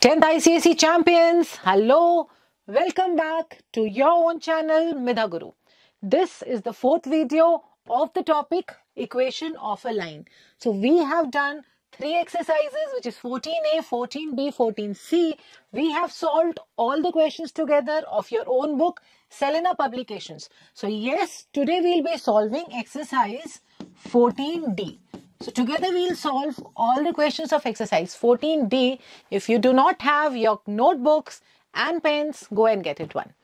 10th ICSE champions, hello, welcome back to your own channel Midha Guru. This is the fourth video of the topic equation of a line. So we have done three exercises, which is 14A, 14B, 14C. We have solved all the questions together of your own book, Selena Publications. So yes, today we'll be solving exercise 14D. So together we'll solve all the questions of exercise 14D. If you do not have your notebooks and pens, go and get it one.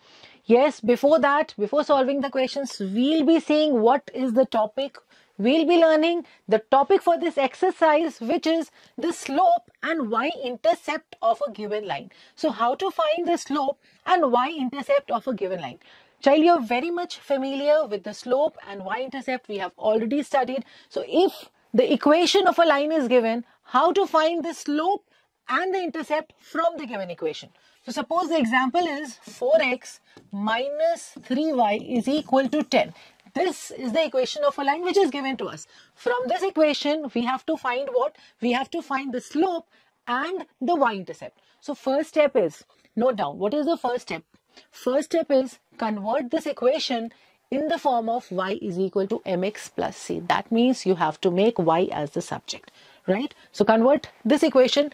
Yes, before that, before solving the questions, we'll be seeing what is the topic. We'll be learning the topic for this exercise, which is the slope and y-intercept of a given line. So how to find the slope and y-intercept of a given line. Child, you're very much familiar with the slope and y-intercept. We have already studied. So if the equation of a line is given, how to find the slope and the intercept from the given equation. So suppose the example is 4x minus 3y is equal to 10. This is the equation of a line which is given to us. From this equation, we have to find what? We have to find the slope and the y-intercept. So first step is, note down, what is the first step? First step is convert this equation in the form of y is equal to mx plus c. That means you have to make y as the subject, right? So convert this equation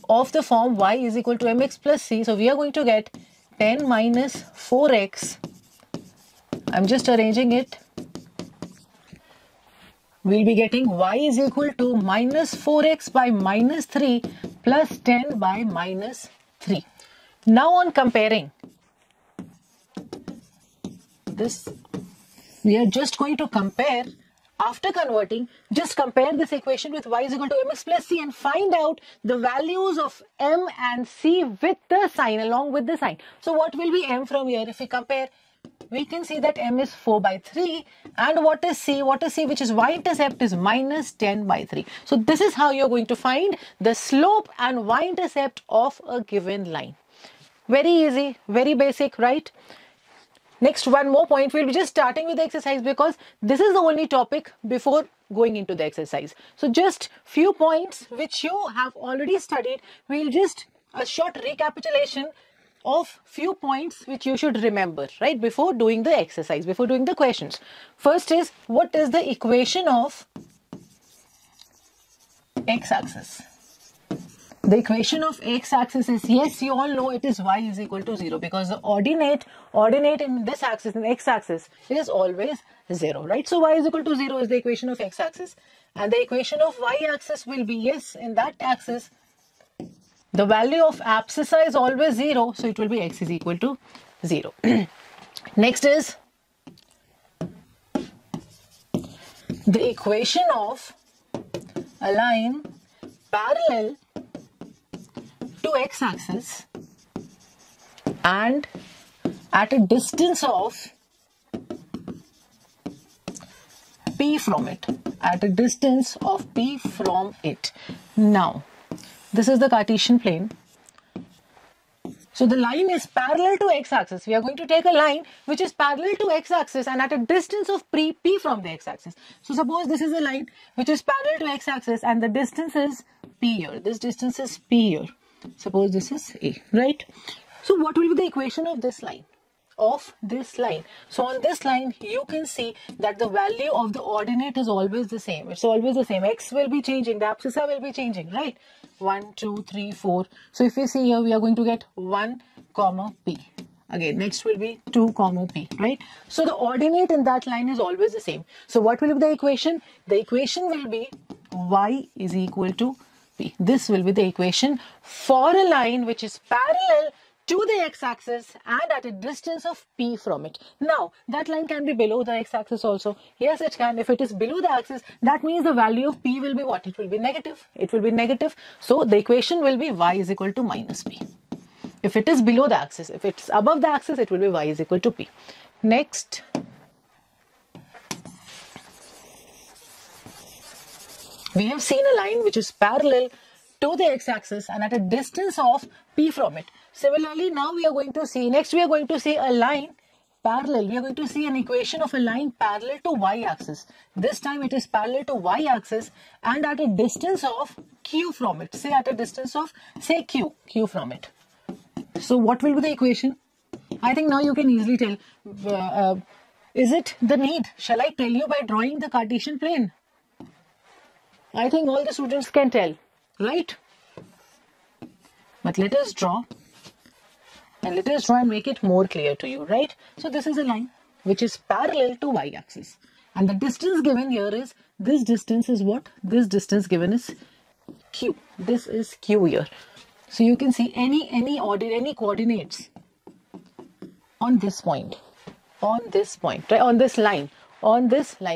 of the form y is equal to mx plus c. So we are going to get 10 minus 4x. I'm just arranging it. We'll be getting y is equal to minus 4x by minus 3 plus 10 by minus 3. Now on comparing this, we are just going to compare. After converting, just compare this equation with y is equal to mx plus c and find out the values of m and c with the sign, along with the sign. So what will be m from here? If we compare, we can see that m is 4 by 3. And what is c? What is c, which is y-intercept, is minus 10 by 3. So this is how you're going to find the slope and y-intercept of a given line. Very easy, very basic, right? Next, one more point. We'll be just starting with the exercise because this is the only topic before going into the exercise. So just few points which you have already studied. We'll just a short recapitulation of few points which you should remember, right, before doing the exercise, before doing the questions. First is, what is the equation of x-axis? The equation of x-axis is, yes, you all know it is y is equal to 0 because the ordinate in this axis, in x-axis, is always 0, right? So y is equal to 0 is the equation of x-axis, and the equation of y-axis will be, yes, in that axis, the value of abscissa is always 0, so it will be x is equal to 0. Next is the equation of a line parallel to x-axis and at a distance of p from it, at a distance of p from it. Now, this is the Cartesian plane. So the line is parallel to x-axis. We are going to take a line which is parallel to x-axis and at a distance of p from the x-axis. So suppose this is a line which is parallel to x-axis and the distance is p here. This distance is p here. Suppose this is a, right? So what will be the equation of this line? So on this line, you can see that the value of the ordinate is always the same. It's always the same. X will be changing. The abscissa will be changing, right? 1, 2, 3, 4. So if we see here, we are going to get 1, comma, p. Again, next will be 2, comma, p, right? So the ordinate in that line is always the same. So what will be the equation? The equation will be y is equal to p. This will be the equation for a line which is parallel to the x-axis and at a distance of p from it. Now, that line can be below the x-axis also. Yes, it can. If it is below the axis, that means the value of p will be what? It will be negative. It will be negative. So the equation will be y is equal to minus p. If it is below the axis, if it's above the axis, it will be y is equal to p. Next, we have seen a line which is parallel to the x-axis and at a distance of p from it. Similarly, now we are going to see, next we are going to see a line parallel. We are going to see an equation of a line parallel to y-axis. This time it is parallel to y-axis and at a distance of q from it. Say at a distance of, say q from it. So what will be the equation? I think now you can easily tell. Is it the need? Shall I tell you by drawing the Cartesian plane? I think all the students can tell, right? But let us draw. And let us try and make it more clear to you, right? So this is a line which is parallel to y-axis. And the distance given here is, this distance is what? This distance given is q. This is q here. So you can see any coordinates on this point, right? On this line.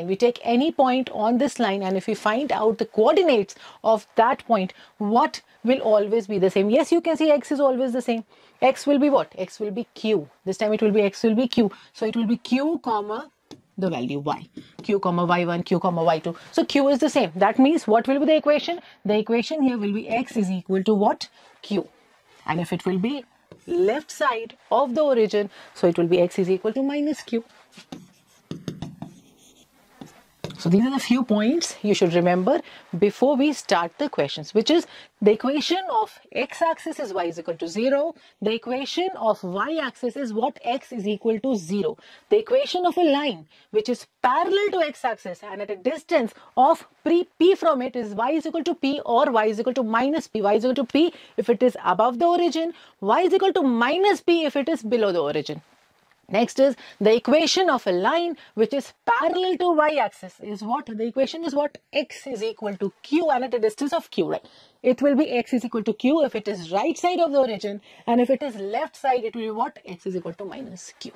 We take any point on this line, and if we find out the coordinates of that point, what will always be the same? Yes, you can see x is always the same. X will be what? X will be q. This time it will be x will be q. So it will be q comma the value y. Q comma y1, q comma y2. So q is the same. That means what will be the equation? The equation here will be x is equal to what? Q. And if it will be left side of the origin, so it will be x is equal to minus q. So these are the few points you should remember before we start the questions, which is the equation of x-axis is y is equal to 0. The equation of y-axis is what? X is equal to 0. The equation of a line which is parallel to x-axis and at a distance of p from it is y is equal to p or y is equal to minus p. Y is equal to p if it is above the origin. Y is equal to minus p if it is below the origin. Next is the equation of a line which is parallel to y-axis is what? The equation is what? X is equal to q and at a distance of q, right? It will be x is equal to q if it is right side of the origin, and if it is left side, it will be what? X is equal to minus q.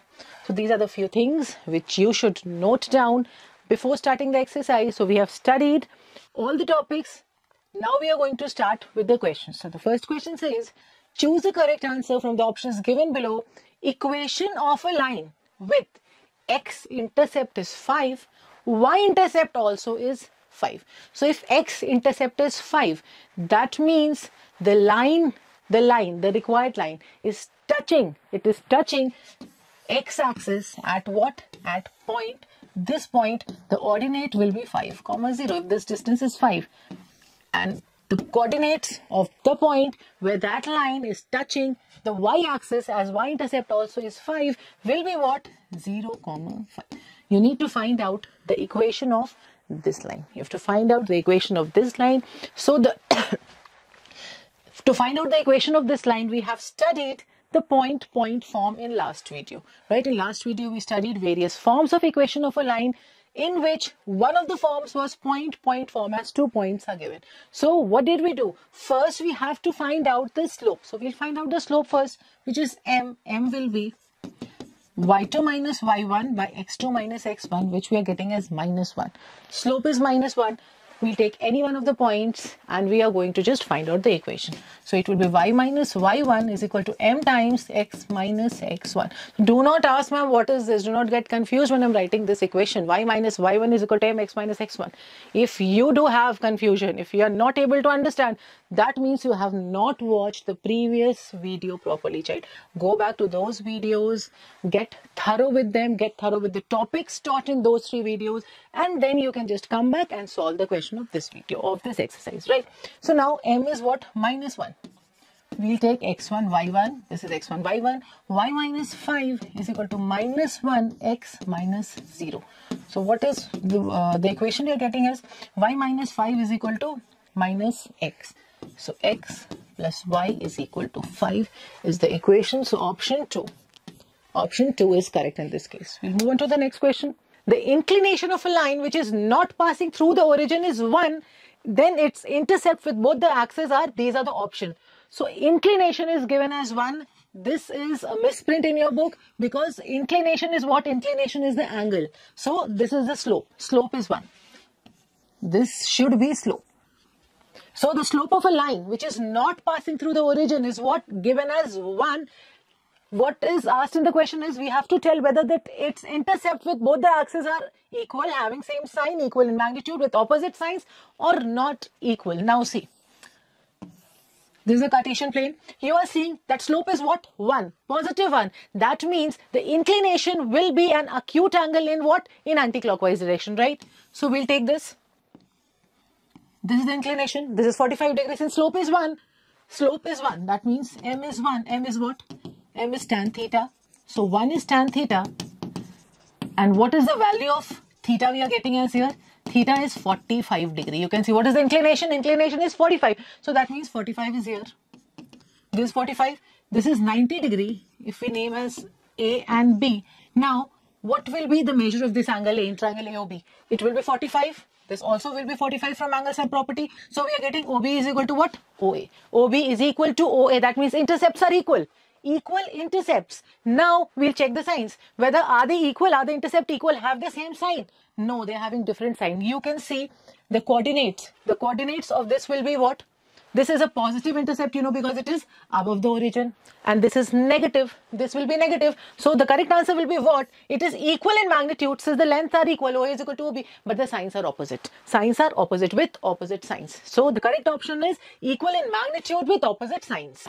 So these are the few things which you should note down before starting the exercise. So we have studied all the topics. Now we are going to start with the questions. So the first question says, choose the correct answer from the options given below. Equation of a line with x-intercept is 5, y-intercept also is 5. So if x-intercept is 5, that means the required line is touching, x-axis at what? At point, this point, the ordinate will be 5, 0. If this distance is 5 and the coordinates of the point where that line is touching the y-axis as y-intercept also is 5 will be what? 0, 5. You need to find out the equation of this line. You have to find out the equation of this line. So to find out the equation of this line, we have studied the point-point form in last video, right? In last video, we studied various forms of equation of a line, in which one of the forms was point-point form as 2 points are given. So what did we do? First, we have to find out the slope. So we'll find out the slope first, which is m. M will be y2 minus y1 by x2 minus x1, which we are getting as minus 1. Slope is minus 1. We'll take any one of the points and we are going to just find out the equation. So it will be y minus y1 is equal to m times x minus x1. Do not ask, ma'am, what is this? Do not get confused when I'm writing this equation. Y minus y1 is equal to m x minus x1. If you do have confusion, if you are not able to understand, that means you have not watched the previous video properly, child. Go back to those videos, get thorough with them, get thorough with the topics taught in those 3 videos, and then you can just come back and solve the question of this video, of this exercise, right? So now m is what? Minus 1. We'll take x1, y1. This is x1, y1. Y minus 5 is equal to minus 1, x minus 0. So what is the equation you're getting is y minus 5 is equal to minus x. So x plus y is equal to 5 is the equation. So option 2. Option 2 is correct in this case. We'll move on to the next question. The inclination of a line which is not passing through the origin is 1. Then its intercept with both the axes are, these are the options. So inclination is given as 1. This is a misprint in your book because inclination is what? Inclination is the angle. So this is the slope. Slope is 1. This should be slope. So the slope of a line which is not passing through the origin is what? Given as 1. What is asked in the question is we have to tell whether that its intercept with both the axes are equal, having same sign, equal in magnitude with opposite signs, or not equal. Now see, This is a Cartesian plane. You are seeing that slope is what? 1, positive 1. That means the inclination will be an acute angle in what? In anti-clockwise direction, right? So we'll take this. This is the inclination. This is 45 degrees and slope is 1. Slope is 1. That means m is 1. M is what? M is tan theta. So 1 is tan theta. And what is the value of theta we are getting as here? Theta is 45 degree. You can see what is the inclination? Inclination is 45. So that means 45 is here. This is 45. This is 90 degree if we name as A and B. Now, what will be the measure of this angle A in triangle AOB? It will be 45. This also will be 45 from angle side property. So we are getting OB is equal to what? OA. OB is equal to OA. That means intercepts are equal. Equal intercepts. Now we'll check the signs. Whether are they equal, are the intercept equal, have the same sign? No, they're having different sign. You can see the coordinates. The coordinates of this will be what? This is a positive intercept, because it is above the origin. And this is negative. This will be negative. So the correct answer will be what? It is equal in magnitude since the lengths are equal. OA is equal to OB. But the signs are opposite. Signs are opposite with opposite signs. So the correct option is equal in magnitude with opposite signs.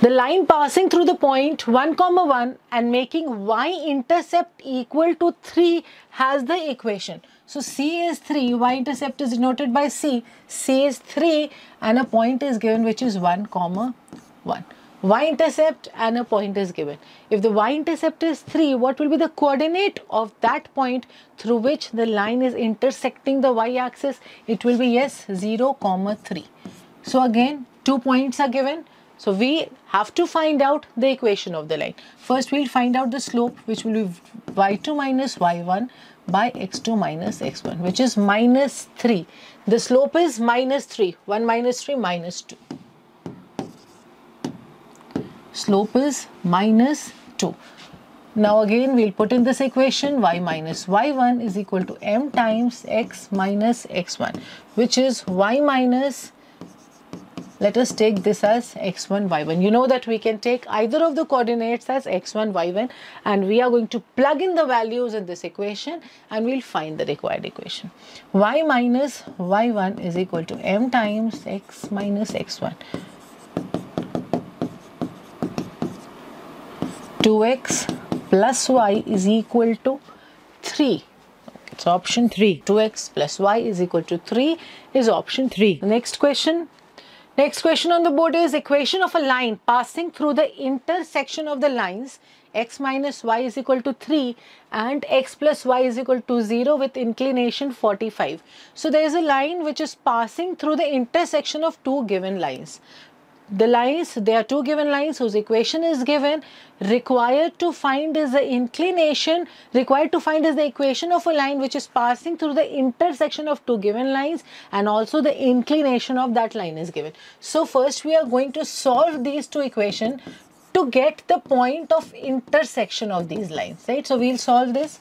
The line passing through the point 1, 1 and making y-intercept equal to 3 has the equation. So C is 3, y-intercept is denoted by C. C is 3 and a point is given which is 1, 1. Y-intercept and a point is given. If the y-intercept is 3, what will be the coordinate of that point through which the line is intersecting the y-axis? It will be, yes, 0, 3. So again, 2 points are given. So we have to find out the equation of the line. First, we'll find out the slope, which will be y2 minus y1 by x2 minus x1, which is minus 3. The slope is minus 3. 1 minus 3 minus 2. Slope is minus 2. Now again we'll put in this equation y minus y1 is equal to m times x minus x1, which is y minus, let us take this as x1, y1. You know that we can take either of the coordinates as x1, y1 and we are going to plug in the values in this equation and we'll find the required equation. Y minus y1 is equal to m times x minus x1. 2x plus y is equal to 3. It's option 3. 2x plus y is equal to 3 is option 3. Next question. Next question on the board is equation of a line passing through the intersection of the lines x minus y is equal to 3 and x plus y is equal to 0 with inclination 45. So there is a line which is passing through the intersection of two given lines. The lines, there are two given lines whose equation is given. Required to find is the inclination. Required to find is the equation of a line which is passing through the intersection of two given lines and also the inclination of that line is given. So first we are going to solve these two equations to get the point of intersection of these lines, right? So we'll solve this.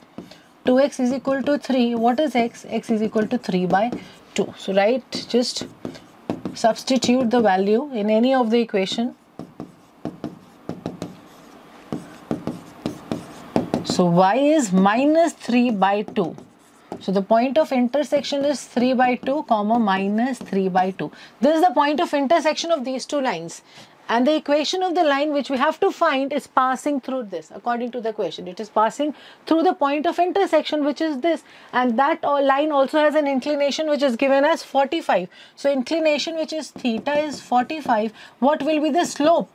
2x is equal to 3. What is x? X is equal to 3 by 2. So right, just substitute the value in any of the equation. So y is minus 3 by 2. So the point of intersection is 3 by 2 comma minus 3 by 2. This is the point of intersection of these two lines. And the equation of the line which we have to find is passing through this. According to the question, it is passing through the point of intersection which is this. And that line also has an inclination which is given as 45. So inclination which is theta is 45. What will be the slope?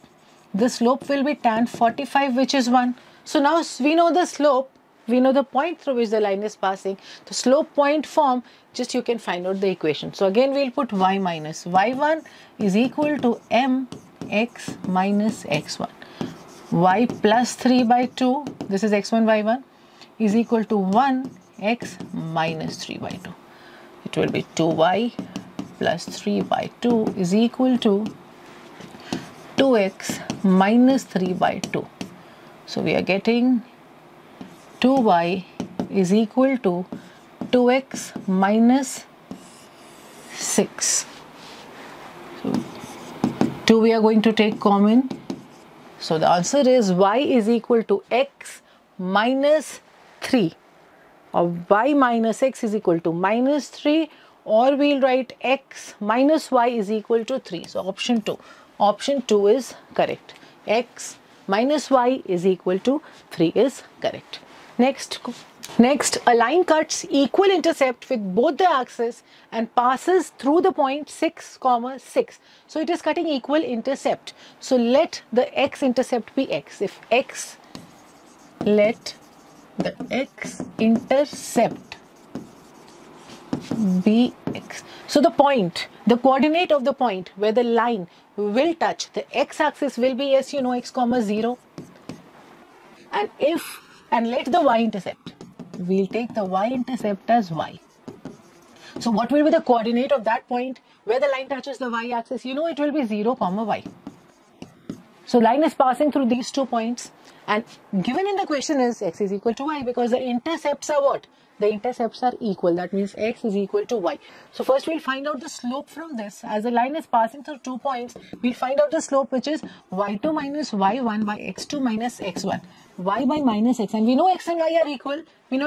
The slope will be tan 45 which is 1. So now we know the slope. We know the point through which the line is passing. The slope point form, just you can find out the equation. So again we'll put y minus y1 is equal to m x minus x1. Y plus 3 by 2, this is x1, y1, is equal to 1 x minus 3 by 2. It will be 2y plus 3 by 2 is equal to 2x minus 3 by 2. So we are getting 2y is equal to 2x minus 6. So 2 we are going to take common. So the answer is y is equal to x minus 3, or y minus x is equal to minus 3, or we'll write x minus y is equal to 3. So option 2. Option 2 is correct. X minus y is equal to 3 is correct. Next, a line cuts equal intercept with both the axes and passes through the point 6, 6. So it is cutting equal intercept. So let the x-intercept be x. If x, let the x-intercept be x. So the coordinate of the point where the line will touch the x-axis will be, as you know, x, 0. And let the y-intercept. We'll take the y-intercept as y. So what will be the coordinate of that point where the line touches the y-axis? You know it will be 0, y. So line is passing through these 2 points, and given in the question is x is equal to y because the intercepts are what? The intercepts are equal. That means x is equal to y. So first we'll find out the slope from this. As the line is passing through 2 points, we'll find out the slope, which is y2 minus y1 by x2 minus x1. Y by minus x. And we know x and y are equal. We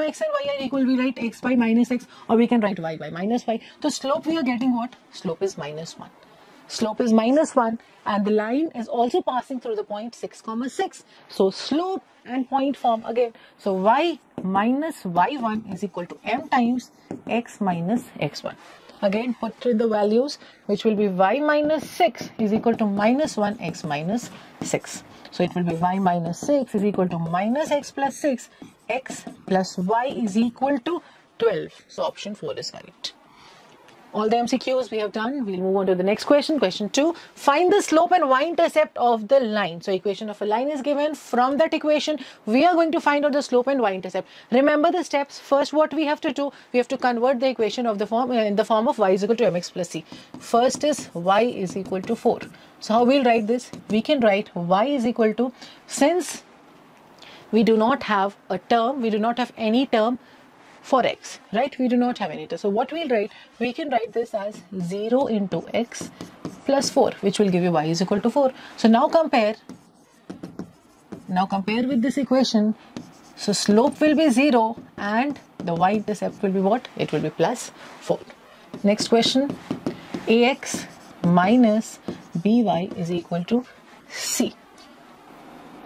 write x by minus x, or we can write y by minus y. So slope we are getting what? Slope is minus 1. Slope is minus 1, and the line is also passing through the point 6, 6. So slope and point form again. So y minus y1 is equal to m times x minus x1. Again put in the values, which will be y minus 6 is equal to minus 1 x minus 6. So it will be y minus 6 is equal to minus x plus 6, x plus y is equal to 12. So option 4 is correct. All the MCQs we have done. We'll move on to the next question. Question 2. Find the slope and y-intercept of the line. So equation of a line is given. From that equation, we are going to find out the slope and y-intercept. Remember the steps. First, what we have to do, we have to convert the equation of the form in the form of y is equal to mx plus c. First is y is equal to 4. So how we'll write this? We can write y is equal to, since we do not have a term, we do not have any term for x, right? We do not have any term. So what we'll write, we can write this as 0 into x plus 4, which will give you y is equal to 4. So now compare with this equation. So slope will be 0 and the y-intercept will be what? It will be plus 4. Next question, ax minus by is equal to c.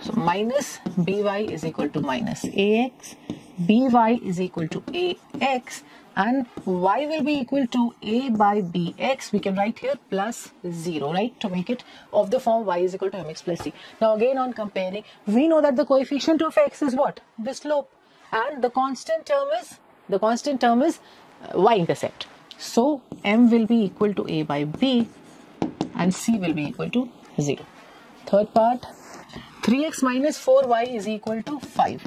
So minus by is equal to minus ax, by is equal to ax, and y will be equal to a by bx. We can write here plus 0, right, to make it of the form y is equal to mx plus c. Now again on comparing, we know that the coefficient of x is what? The slope, and the constant term is y-intercept. So m will be equal to a by b and c will be equal to 0. Third part, 3x minus 4y is equal to 5.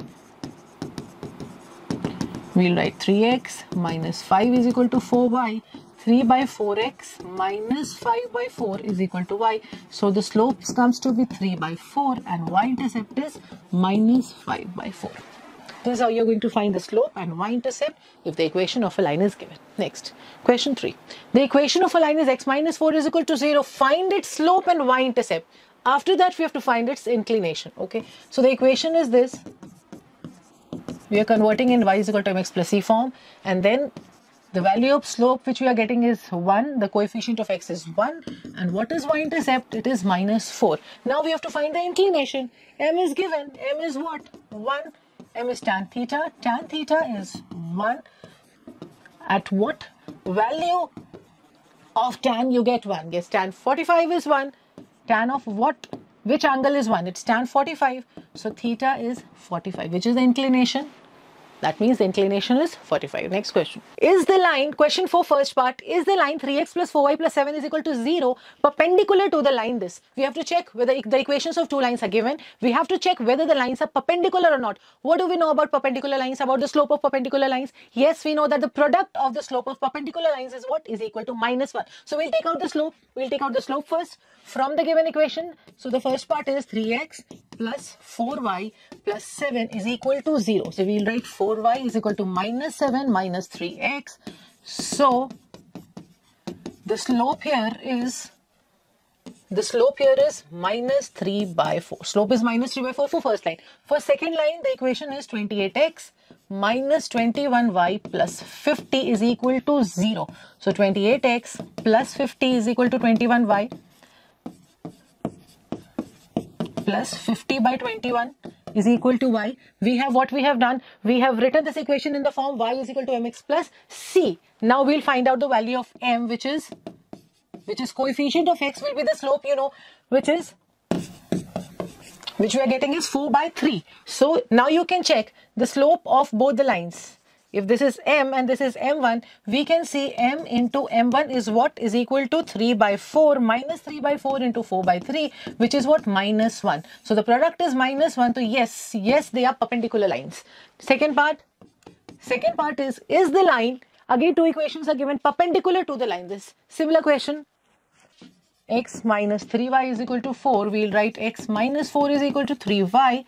We'll write 3x minus 5 is equal to 4y. 3 by 4x minus 5 by 4 is equal to y. So the slope comes to be 3 by 4 and y-intercept is minus 5 by 4. This is how you're going to find the slope and y-intercept if the equation of a line is given. Next, question 3. The equation of a line is x minus 4 is equal to 0. Find its slope and y-intercept. After that, we have to find its inclination. Okay, so the equation is this. We are converting in y is equal to mx plus c form, and then the value of slope which we are getting is 1. The coefficient of x is 1, and what is y-intercept? It is minus 4. Now we have to find the inclination. M is given. M is what? 1. M is tan theta. Tan theta is 1. At what value of tan you get 1? Yes, tan 45 is 1. Tan of what? Which angle is 1? It's tan 45. So theta is 45, which is the inclination. That means the inclination is 45. Next question. Is the line, question 4 first part, is the line 3x plus 4y plus 7 is equal to 0 perpendicular to the line this? We have to check whether the equations of two lines are given. We have to check whether the lines are perpendicular or not. What do we know about perpendicular lines, about the slope of perpendicular lines? Yes, we know that the product of the slope of perpendicular lines is what? Is equal to minus 1. So we'll take out the slope. We'll take out the slope first from the given equation. So the first part is 3x plus 4y plus 7 is equal to 0. So we'll write 4y is equal to minus 7 minus 3x. So the slope here is minus 3 by 4. Slope is minus 3 by 4 for first line. For second line, the equation is 28x minus 21y plus 50 is equal to 0. So 28x plus 50 is equal to 21y. plus 50 by 21 is equal to y. We have what we have done. We have written this equation in the form y is equal to mx plus c. Now we'll find out the value of m, which is coefficient of x will be the slope, you know, which we are getting is 4 by 3. So now you can check the slope of both the lines. If this is m and this is m1, we can see m into m1 is what? Is equal to 3 by 4 minus 3 by 4 into 4 by 3, which is what? Minus 1. So the product is minus 1. So yes, they are perpendicular lines. Second part is the line, again two equations are given perpendicular to the line. This similar question, x minus 3y is equal to 4. We'll write x minus 4 is equal to 3y.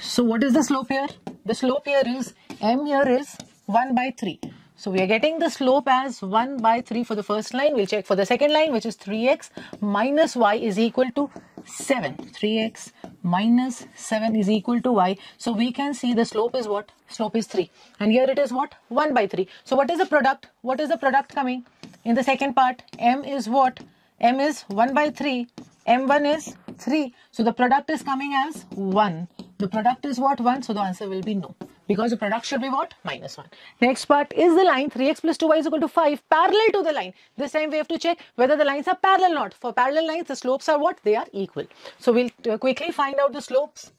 So what is the slope here? The slope here is, m here is 1 by 3. So we are getting the slope as 1 by 3 for the first line. We'll check for the second line, which is 3x minus y is equal to 7. 3x minus 7 is equal to y. So we can see the slope is what? Slope is 3. And here it is what? 1 by 3. So what is the product? What is the product coming? In the second part, m is what? M is 1 by 3. m1 is 3. So the product is coming as 1. The product is what? 1. So the answer will be no. Because the product should be what? Minus 1. Next part is the line 3x plus 2y is equal to 5 parallel to the line. This time we have to check whether the lines are parallel or not. For parallel lines, the slopes are what? They are equal. So we'll quickly find out the slopes.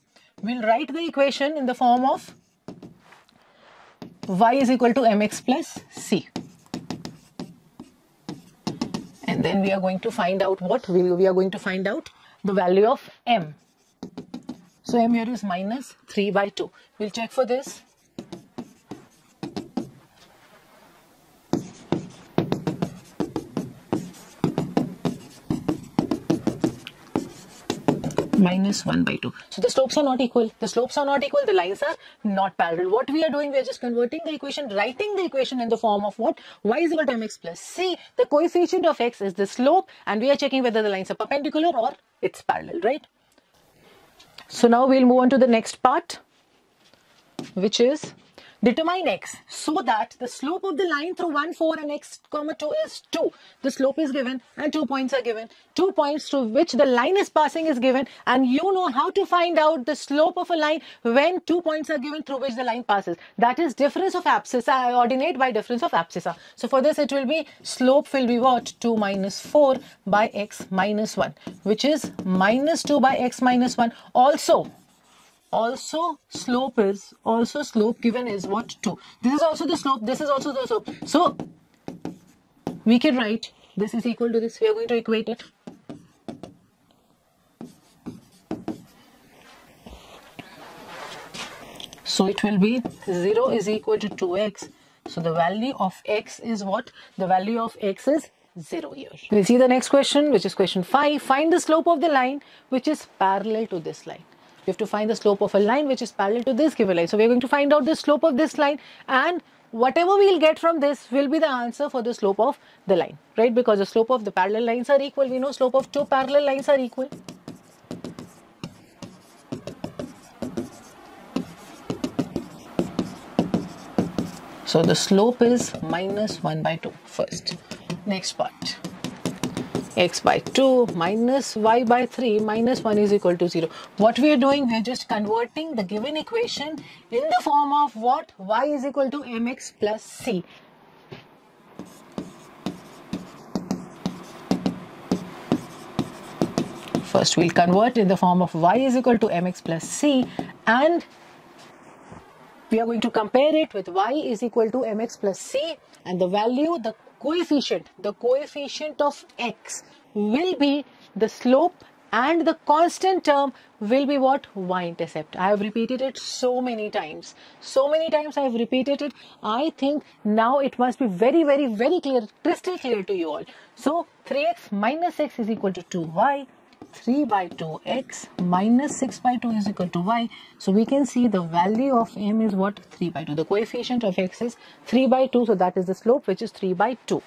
We'll write the equation in the form of y is equal to mx plus c. And then we are going to find out what? We are going to find out the value of m. So m here is minus 3 by 2. We'll check for this. Minus 1 by 2. So the slopes are not equal. The slopes are not equal. The lines are not parallel. What we are doing, we are just converting the equation, writing the equation in the form of what? Y is equal to mx plus c. The coefficient of x is the slope, and we are checking whether the lines are perpendicular or it's parallel, right? So now we'll move on to the next part, which is determine x so that the slope of the line through 1, 4 and x, 2 is 2. The slope is given and 2 points are given. 2 points through which the line is passing is given, and you know how to find out the slope of a line when 2 points are given through which the line passes. That is difference of abscissa, ordinate by difference of abscissa. So for this it will be, slope will be what? 2 minus 4 by x minus 1, which is minus 2 by x minus 1. Also slope given is what? 2. This is also the slope, this is also the slope. So we can write this is equal to this. We are going to equate it. So it will be 0 is equal to 2x. So the value of x is what? The value of x is 0 here. We'll see the next question, which is question 5. Find the slope of the line which is parallel to this line. We have to find the slope of a line which is parallel to this given line. So we're going to find out the slope of this line, and whatever we'll get from this will be the answer for the slope of the line, right? Because the slope of the parallel lines are equal. We know slope of two parallel lines are equal. So the slope is minus 1 by 2 first. Next part. X by 2 minus y by 3 minus 1 is equal to 0. What we are doing, we are just converting the given equation in the form of what? Y is equal to mx plus c. First we'll convert in the form of y is equal to mx plus c, and we are going to compare it with y is equal to mx plus c, and the value, the coefficient of x will be the slope, and the constant term will be what? Y-intercept. I have repeated it so many times. I have repeated it. I think now it must be very, very, very clear, crystal clear to you all. So 3x minus x is equal to 2y. 3 by 2x minus 6 by 2 is equal to y. So we can see the value of m is what? 3 by 2. The coefficient of x is 3 by 2. So that is the slope, which is 3 by 2.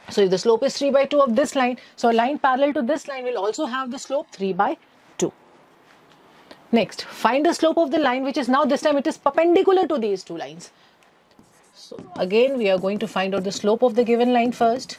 So if the slope is 3 by 2 of this line, so a line parallel to this line will also have the slope 3 by 2. Next, find the slope of the line which is now, this time it is perpendicular to these two lines. So again we are going to find out the slope of the given line first.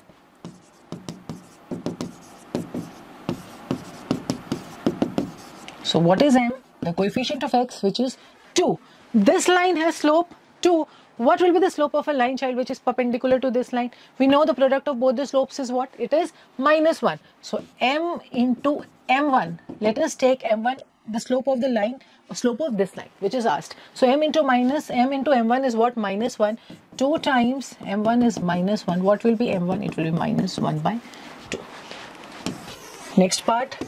So what is m? The coefficient of x, which is 2. This line has slope 2. What will be the slope of a line, child, which is perpendicular to this line? We know the product of both the slopes is what? It is -1. So m into m1. Let us take m1, the slope of the line, slope of this line, which is asked. So m into m1 is what? -1. 2 times m1 is -1. What will be m1? It will be -1/2. Next part.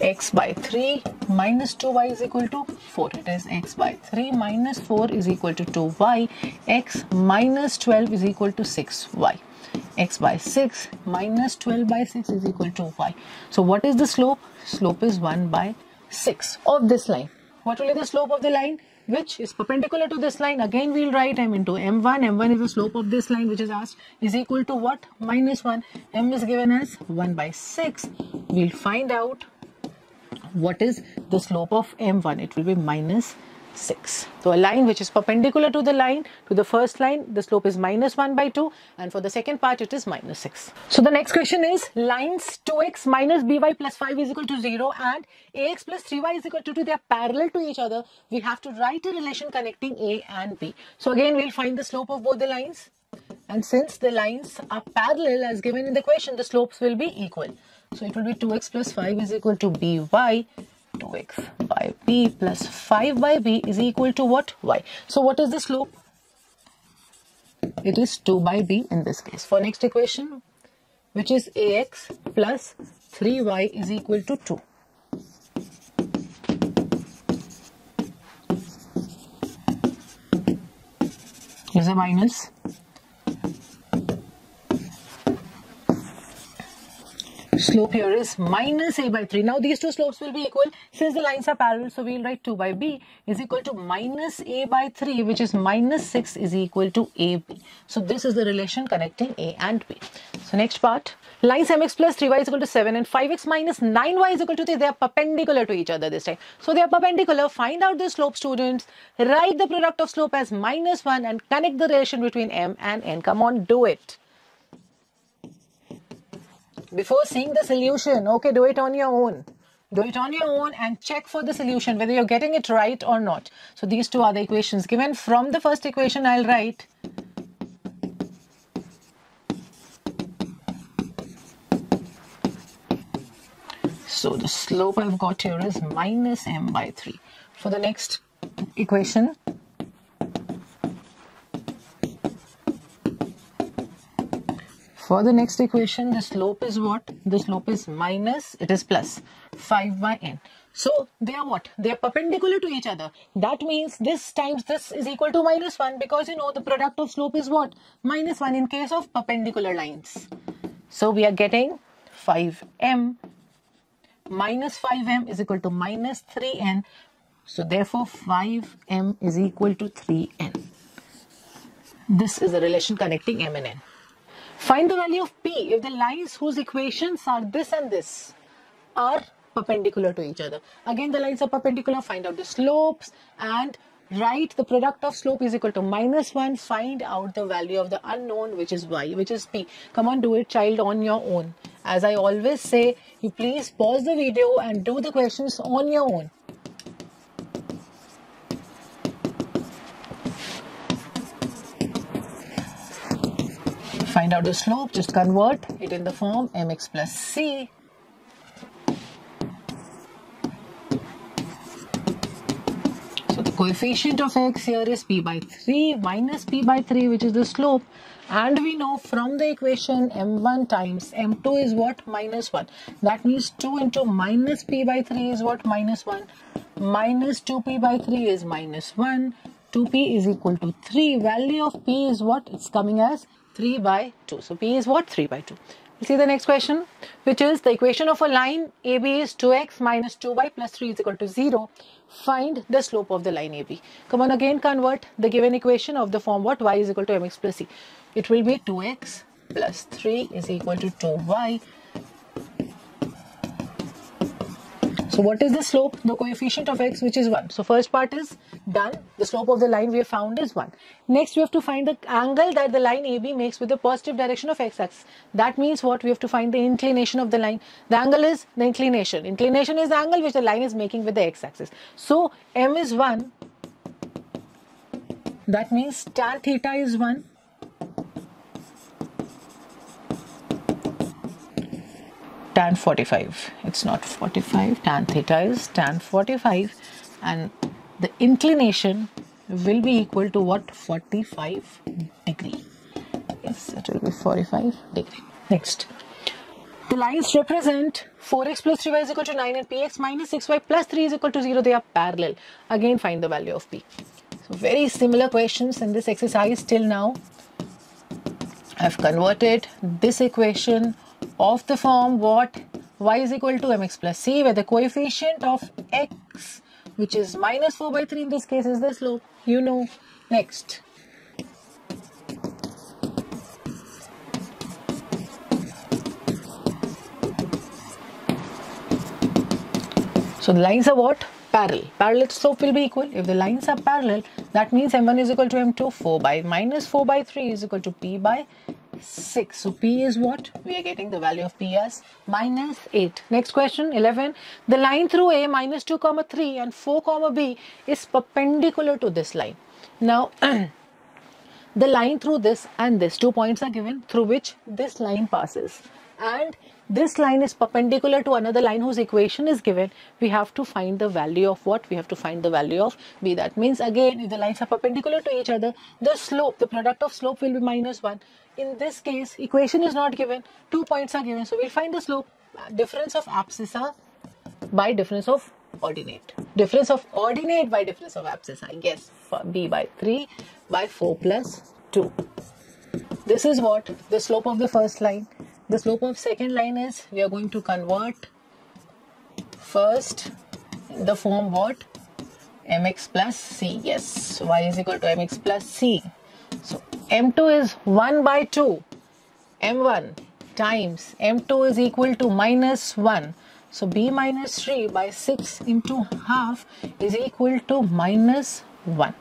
X by 3 minus 2y is equal to 4. It is x by 3 minus 4 is equal to 2y. X minus 12 is equal to 6y. X by 6 minus 12 by 6 is equal to y. So what is the slope? Slope is 1/6 of this line. What will be the slope of the line which is perpendicular to this line? Again we'll write m into m1. m1 is the slope of this line which is asked, is equal to what? -1. M is given as 1/6. We'll find out what is the slope of m1. It will be -6. So a line which is perpendicular to the line, to the first line, the slope is -1/2, and for the second part it is -6. So the next question is, lines 2x minus by plus 5 is equal to 0 and ax plus 3y is equal to 2. They are parallel to each other. We have to write a relation connecting a and b. So again we'll find the slope of both the lines, and since the lines are parallel as given in the question, the slopes will be equal. So it will be 2x plus 5 is equal to by 2x by b plus 5 by b is equal to what? Y. So what is the slope? It is 2 by b in this case. For next equation, which is ax plus 3y is equal to 2. Here's a minus. Slope here is minus a by 3. Now these two slopes will be equal since the lines are parallel. So we'll write 2 by b is equal to minus a by 3, which is -6 is equal to ab. So this is the relation connecting a and b. So next part. Lines mx plus 3y is equal to 7 and 5x minus 9y is equal to 3. They are perpendicular to each other this time. So they are perpendicular. Find out the slope, students. Write the product of slope as -1 and connect the relation between m and n. Come on, do it. Before seeing the solution, okay, do it on your own. Do it on your own and check for the solution, whether you're getting it right or not. So these two are the equations given. From the first equation, I'll write so the slope I've got here is minus m by 3. For the next equation, the slope is what? The slope is minus, it is plus 5 by n. So they are what? They are perpendicular to each other. That means this times this is equal to -1, because you know the product of slope is what? -1 in case of perpendicular lines. So we are getting 5m minus 5m is equal to minus 3n. So therefore 5m is equal to 3n. This is the relation connecting m and n. Find the value of p if the lines whose equations are this and this are perpendicular to each other. Again, the lines are perpendicular. Find out the slopes and write the product of slope is equal to -1. Find out the value of the unknown, which is y, which is p. Come on, do it, child, on your own. As I always say, you please pause the video and do the questions on your own. Find out the slope, just convert it in the form mx plus c. So the coefficient of x here is p by 3 minus p by 3, which is the slope. And we know from the equation m1 times m2 is what? -1. That means 2 into minus p by 3 is what? -1. Minus 2p by 3 is -1. 2p is equal to 3. Value of p is what? It's coming as 3 by 2. So p is what? 3 by 2. We'll see the next question, which is the equation of a line AB is 2x minus 2y plus 3 is equal to 0. Find the slope of the line AB. Come on, again convert the given equation of the form what? Y is equal to mx plus c. It will be 2x plus 3 is equal to 2y. So what is the slope? The coefficient of x, which is 1. So first part is done. The slope of the line we have found is 1. Next we have to find the angle that the line AB makes with the positive direction of x-axis. That means what? We have to find the inclination of the line. The angle is the inclination. Inclination is the angle which the line is making with the x-axis. So m is 1. That means tan theta is 1. Tan 45. It's not 45. Tan theta is tan 45. And the inclination will be equal to what? 45 degree. Yes, it will be 45 degree. Next. The lines represent 4x plus 3y is equal to 9 and px minus 6y plus 3 is equal to 0. They are parallel. Again, find the value of p. So very similar questions in this exercise till now. I've converted this equation of the form what? Y is equal to mx plus c, where the coefficient of x, which is minus 4 by 3 in this case, is the slope. You know. Next. So the lines are what? Parallel. Parallel slope will be equal. If the lines are parallel, that means m1 is equal to m2. 4 by minus 4 by 3 is equal to p by 6. So p is what? We are getting the value of p as minus 8. Next question, 11. The line through A minus 2 comma 3 and 4 comma B is perpendicular to this line. Now the line through this and this 2 points are given through which this line passes, and this line is perpendicular to another line whose equation is given. We have to find the value of what? We have to find the value of b. That means again, if the lines are perpendicular to each other, the slope, the product of slope will be minus 1. In this case, equation is not given, 2 points are given. So we'll find the slope, difference of abscissa by difference of ordinate. Difference of ordinate by difference of abscissa. Yes, for b by 3 by 4 plus 2. This is what? The slope of the first line. The slope of second line is, we are going to convert first in the form what? Mx plus c. Yes, y is equal to mx plus c. So m2 is 1 by 2. m1 times m2 is equal to minus 1. So b minus 3 by 6 into half is equal to minus 1.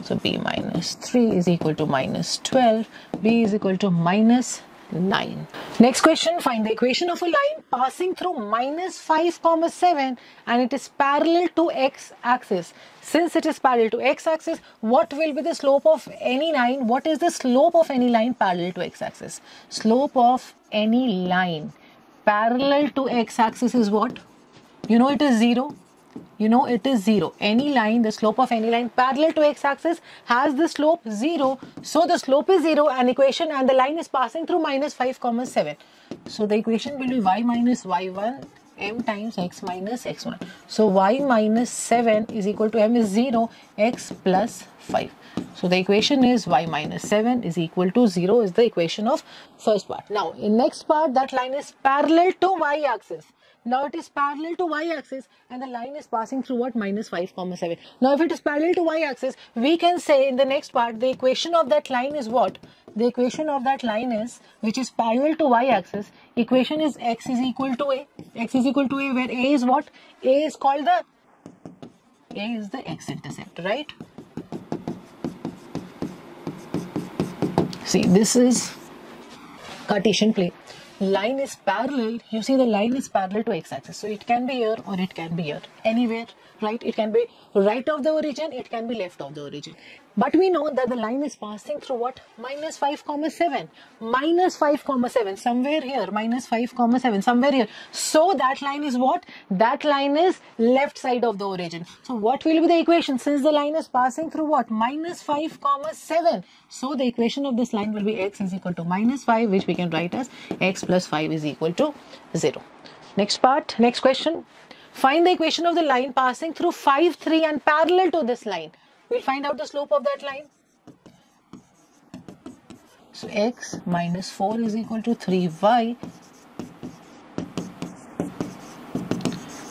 So b minus 3 is equal to minus 12. B is equal to minus 9. Next question, find the equation of a line passing through minus 5 comma 7 and it is parallel to x-axis. Since it is parallel to x-axis, what will be the slope of any line? What is the slope of any line parallel to x-axis? Slope of any line parallel to x-axis is what? You know it is 0. You know it is 0. Any line, the slope of any line parallel to x-axis has the slope 0. So the slope is 0 and equation, and the line is passing through minus 5 comma 7. So the equation will be y minus y1 m times x minus x1. So y minus 7 is equal to m is 0, x plus 5. So the equation is y minus 7 is equal to 0 is the equation of first part. Now in next part, that line is parallel to y-axis. Now it is parallel to y-axis and the line is passing through what? Minus 5 comma 7. Now if it is parallel to y-axis, we can say in the next part the equation of that line is what? The equation of that line is, which is parallel to y-axis, equation is x is equal to a. X is equal to a, where a is what? A is called the, a is the x-intercept, right? See, this is Cartesian plane. Line is parallel, you see the line is parallel to x-axis. So it can be here or it can be here. Anywhere, right? It can be right of the origin, it can be left of the origin. But we know that the line is passing through what? Minus 5 comma 7. Minus 5 comma 7. Somewhere here. Minus 5 comma 7. Somewhere here. So that line is what? That line is left side of the origin. So what will be the equation? Since the line is passing through what? Minus 5 comma 7. So the equation of this line will be x is equal to minus 5, which we can write as x plus 5 is equal to 0. Next part. Next question. Find the equation of the line passing through 5, 3 and parallel to this line. We'll find out the slope of that line. So x minus 4 is equal to 3y.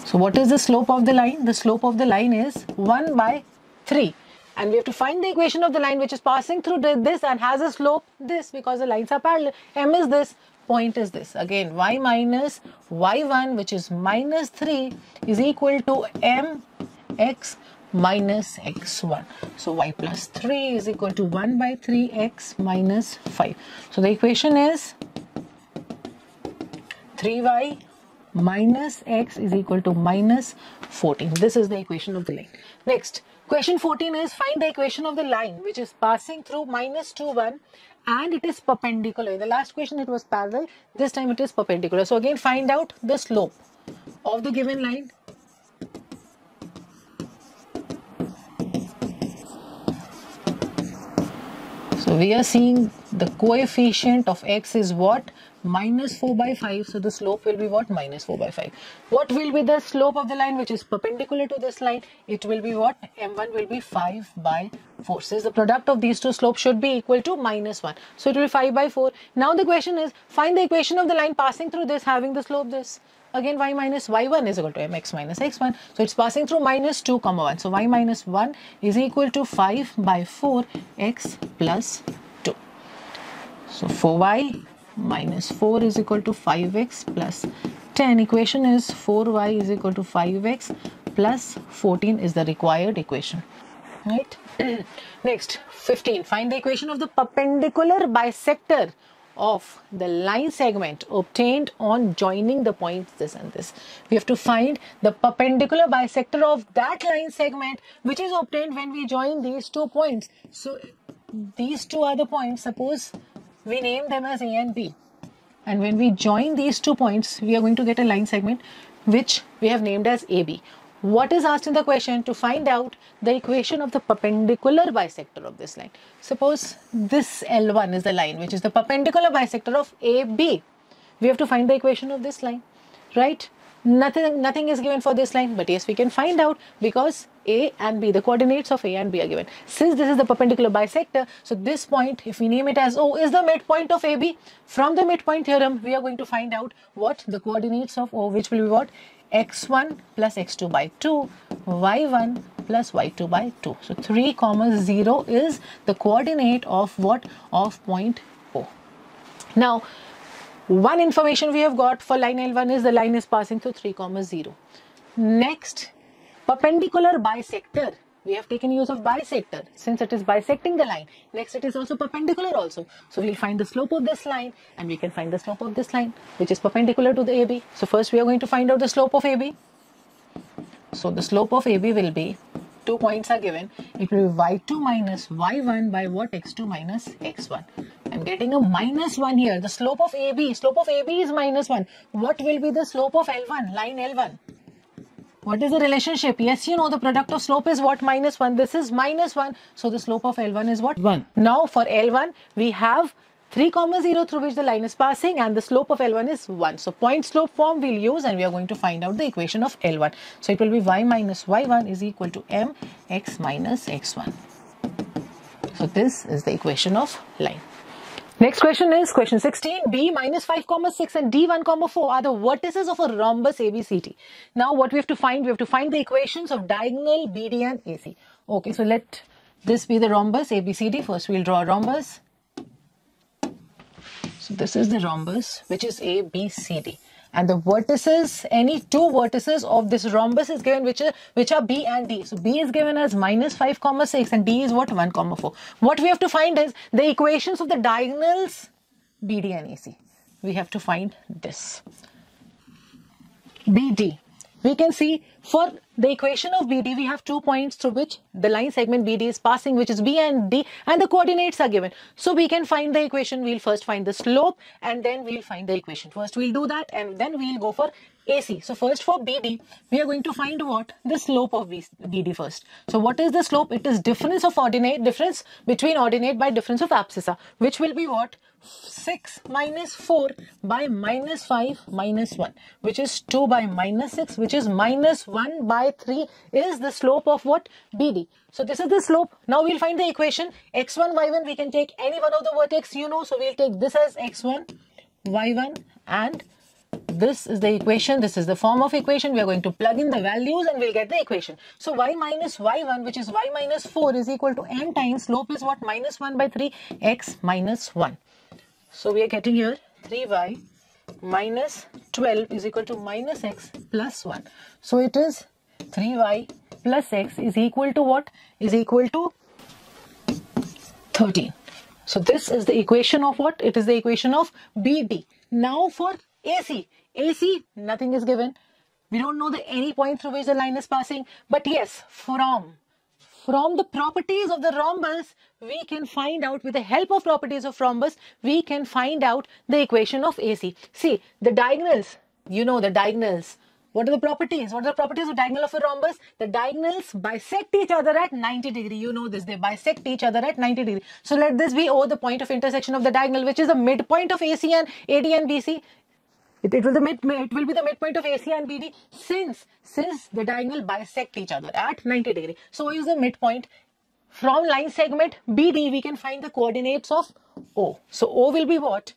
So what is the slope of the line? The slope of the line is 1 by 3. And we have to find the equation of the line which is passing through this and has a slope this, because the lines are parallel. M is this. point is this? Again, y minus y1, which is minus 3, is equal to mx minus x1. So y plus 3 is equal to 1 by 3x minus 5. So the equation is 3y minus x is equal to minus 14. This is the equation of the line. Next, question 14 is find the equation of the line which is passing through minus 2, 1 and it is perpendicular. In the last question it was parallel, this time it is perpendicular. So again, find out the slope of the given line. So we are seeing the coefficient of x is what? Minus 4 by 5. So the slope will be what? Minus 4 by 5. What will be the slope of the line which is perpendicular to this line? It will be what? M1 will be 5 by 4. Since the product of these two slopes should be equal to minus 1. So it will be 5 by 4. Now the question is, find the equation of the line passing through this, having the slope this. Again, y minus y1 is equal to mx minus x1. So it's passing through minus 2, 1. So y minus 1 is equal to 5 by 4 x plus 2. So 4y minus 4 is equal to 5x plus 10. Equation is 4y is equal to 5x plus 14 is the required equation. Right? Next, 15. Find the equation of the perpendicular bisector of the line segment obtained on joining the points this and this. We have to find the perpendicular bisector of that line segment which is obtained when we join these 2 points. So these 2 are the points. Suppose we name them as A and B. And when we join these 2 points, we are going to get a line segment which we have named as AB. What is asked in the question? To find out the equation of the perpendicular bisector of this line. Suppose this L1 is the line which is the perpendicular bisector of AB. We have to find the equation of this line, right? Nothing is given for this line, but yes, we can find out because A and B, the coordinates of A and B are given. Since this is the perpendicular bisector, so this point, if we name it as O, is the midpoint of AB. From the midpoint theorem, we are going to find out what the coordinates of O, which will be what? X1 plus X2 by 2, Y1 plus Y2 by 2. So 3, 0 is the coordinate of what? Of point O. Now, one information we have got for line L1 is the line is passing through 3, 0. Next, perpendicular bisector. We have taken use of bisector since it is bisecting the line. Next, it is also perpendicular also. So we'll find the slope of this line and we can find the slope of this line which is perpendicular to the AB. So first we are going to find out the slope of AB. So the slope of AB will be, 2 points are given. It will be y2 minus y1 by what? X2 minus x1. I'm getting a minus 1 here. The slope of AB is minus 1. What will be the slope of L1, line L1? What is the relationship? Yes, you know the product of slope is what? Minus 1. This is minus 1. So the slope of L1 is what? 1. Now for L1, we have 3, 0 through which the line is passing and the slope of L1 is 1. So point slope form we'll use and we are going to find out the equation of L1. So it will be y minus y1 is equal to mx minus x1. So this is the equation of line. Next question is question 16. B minus 5, 6 and D 1, 4 are the vertices of a rhombus ABCD. Now what we have to find? We have to find the equations of diagonal BD and AC. Okay, so let this be the rhombus ABCD. First we'll draw a rhombus. So this is the rhombus which is ABCD. And the vertices, any 2 vertices of this rhombus is given which are B and D. So B is given as minus 5, 6 and D is what? 1, 4. What we have to find is the equations of the diagonals BD and AC. We have to find this. BD. We can see for the equation of BD, we have 2 points through which the line segment BD is passing, which is B and D, and the coordinates are given. So we can find the equation. We'll first find the slope and then we'll find the equation. First we'll do that and then we'll go for AC. So first for BD, we are going to find what? The slope of BD first. So what is the slope? It is difference between ordinate by difference of abscissa, which will be what? 6 minus 4 by minus 5 minus 1, which is 2 by minus 6, which is minus 1 by 3 is the slope of what? BD. So this is the slope. Now we'll find the equation. X1, Y1, we can take any one of the vertex, you know. So we'll take this as X1, Y1 and this is the equation. This is the form of equation. We are going to plug in the values and we'll get the equation. So y minus y1, which is y minus 4 is equal to m times slope is what? Minus 1 by 3 x minus 1. So we are getting here 3y minus 12 is equal to minus x plus 1. So it is 3y plus x is equal to what? Is equal to 13. So this is the equation of what? It is the equation of BD. Now for AC. AC, nothing is given. We don't know any point through which the line is passing. But yes, from the properties of the rhombus, we can find out, with the help of properties of rhombus, we can find out the equation of AC. See, the diagonals, you know the diagonals. What are the properties? What are the properties of diagonal of a rhombus? The diagonals bisect each other at 90 degree. You know this, they bisect each other at 90 degree. So let this be O, the point of intersection of the diagonal, which is the midpoint of AC and AD and BC. It will be the midpoint of AC and BD since the diagonal bisect each other at 90 degree. So O is the midpoint. From line segment BD, we can find the coordinates of O. So O will be what?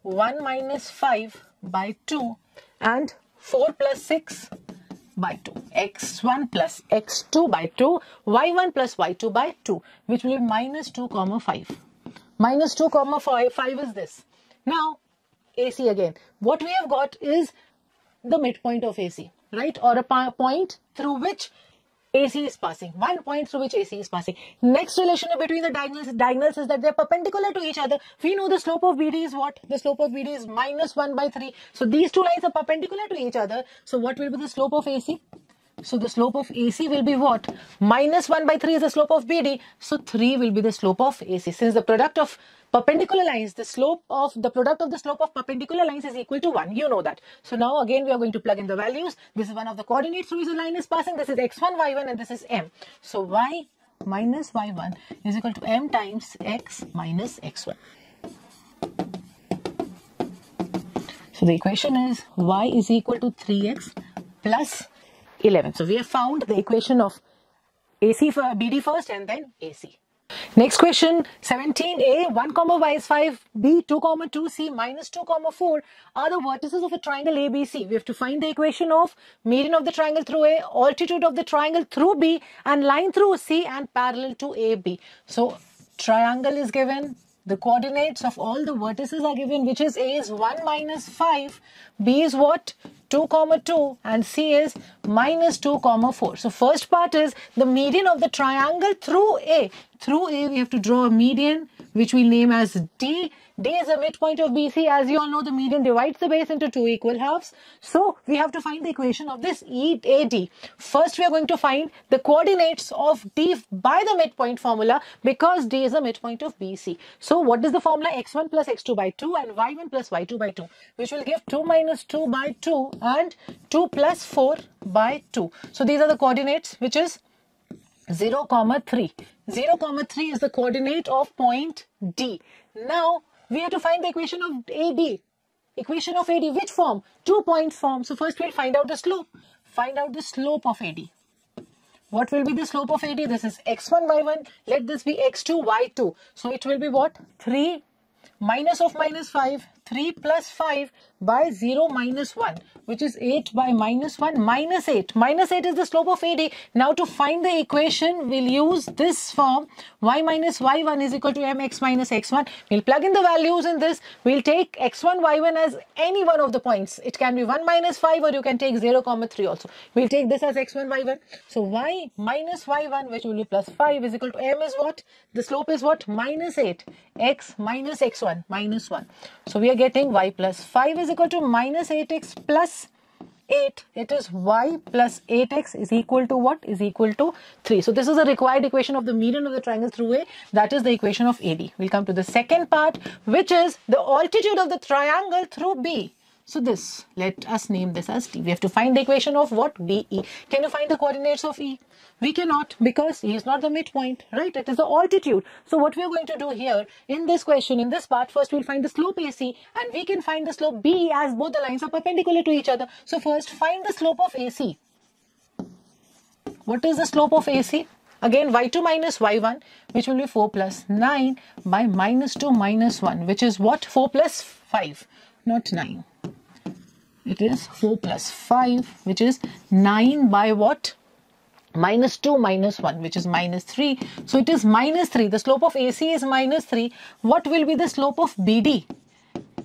1 minus 5 by 2 and 4 plus 6 by 2. X1 plus X2 by 2. Y1 plus Y2 by 2. Which will be minus 2 comma 5. Minus 2 comma 5 is this. Now AC again. What we have got is the midpoint of AC, right? Or a point through which AC is passing. One point through which AC is passing. Next relation between the diagonals is that they are perpendicular to each other. We know the slope of BD is what? The slope of BD is minus 1 by 3. So these two lines are perpendicular to each other. So what will be the slope of AC? So the slope of AC will be what? Minus 1 by 3 is the slope of BD. So 3 will be the slope of AC. Since the product of perpendicular lines, the product of the slope of perpendicular lines is equal to 1. You know that. So now again we are going to plug in the values. This is one of the coordinates through which the line is passing. This is x1, y1 and this is m. So y minus y1 is equal to m times x minus x1. So the equation is y is equal to 3x plus 11. So we have found the equation of AC for BD first and then AC. Next question, 17a, 1 comma y is 5, b 2 comma 2, c minus 2 comma 4 are the vertices of a triangle ABC. We have to find the equation of median of the triangle through A, altitude of the triangle through B and line through C and parallel to AB. So triangle is given. The coordinates of all the vertices are given, which is A is 1 minus 5, B is what? 2 comma 2 and C is minus 2 comma 4. So first part is the median of the triangle through A. Through A we have to draw a median which we name as D. D is the midpoint of BC. As you all know, the median divides the base into two equal halves. So we have to find the equation of this AD. First we are going to find the coordinates of D by the midpoint formula because D is the midpoint of BC. So what is the formula? X1 plus X2 by 2 and Y1 plus Y2 by 2, which will give 2 minus 2 by 2 and 2 plus 4 by 2. So these are the coordinates, which is 0, 3. 0, 3 is the coordinate of point D. Now we have to find the equation of AD. Equation of AD, which form? 2 points form. So first we'll find out the slope. Find out the slope of AD. What will be the slope of AD? This is x1, y1. Let this be x2, y2. So it will be what? 3 minus of minus 5. 3 plus 5 by 0 minus 1, which is 8 by minus 1 minus 8. Minus 8 is the slope of AD. Now to find the equation, we'll use this form. Y minus y1 is equal to mx minus x1. We'll plug in the values in this. We'll take x1, y1 as any one of the points. It can be 1 minus 5 or you can take 0, 3 also. We'll take this as x1, y1. So y minus y1, which will be plus 5, is equal to m is what? The slope is what? Minus 8. X minus x1 minus 1. So we are getting y plus 5 is equal to minus 8x plus 8. It is y plus 8x is equal to what? Is equal to 3. So this is the required equation of the median of the triangle through A. That is the equation of AD. We'll come to the second part, which is the altitude of the triangle through B. So this, let us name this as T. We have to find the equation of what? DE. Can you find the coordinates of E? We cannot, because E is not the midpoint, right? It is the altitude. So what we are going to do here in this question, in this part, first we'll find the slope AC and we can find the slope BE as both the lines are perpendicular to each other. So first find the slope of AC. What is the slope of AC? Again, y2 minus y1, which will be 4 plus 9 by minus 2 minus 1, which is what? 4 plus 5, not 9. It is 4 plus 5, which is 9 by what? Minus 2 minus 1, which is minus 3. So it is minus 3. The slope of AC is minus 3. What will be the slope of BD?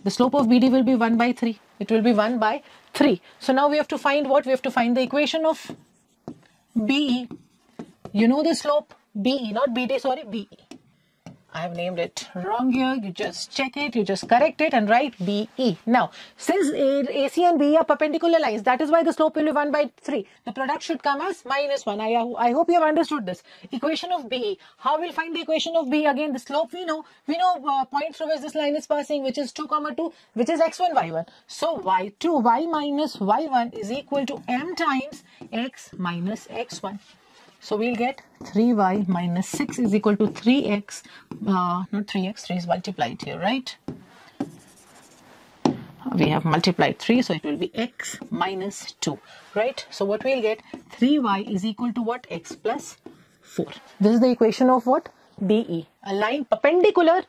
The slope of BD will be 1 by 3. It will be 1 by 3. So now we have to find what? We have to find the equation of BE. You know the slope BE, not BD, sorry, BE. I have named it wrong here. You just check it, you just correct it and write BE. Now, since AC and BE are perpendicular lines, that is why the slope will be 1 by 3. The product should come as -1. I hope you have understood this. Equation of BE. How we'll find the equation of BE? Again, the slope we know. We know point through which this line is passing, which is 2, 2, which is x1, y1. So, y2, y minus y1 is equal to m times x minus x1. So we'll get 3y minus 6 is equal to 3x, not 3x, 3 is multiplied here, right? We have multiplied 3, so it will be x minus 2, right? So what we'll get, 3y is equal to what? X plus 4. This is the equation of what? BE, a line perpendicular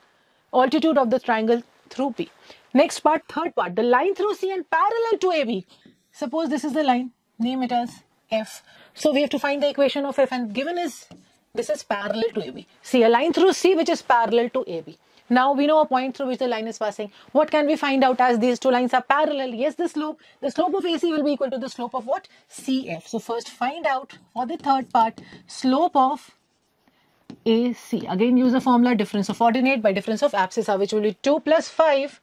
altitude of the triangle through P. Next part, third part, the line through C and parallel to AB. Suppose this is the line, name it as F. So we have to find the equation of F, and given is this is parallel to AB. See, a line through C which is parallel to AB. Now we know a point through which the line is passing. What can we find out as these two lines are parallel? Yes, the slope of AC will be equal to the slope of what? CF. So first find out for the third part, slope of AC. Again use the formula difference of ordinate by difference of abscissa, which will be 2 plus 5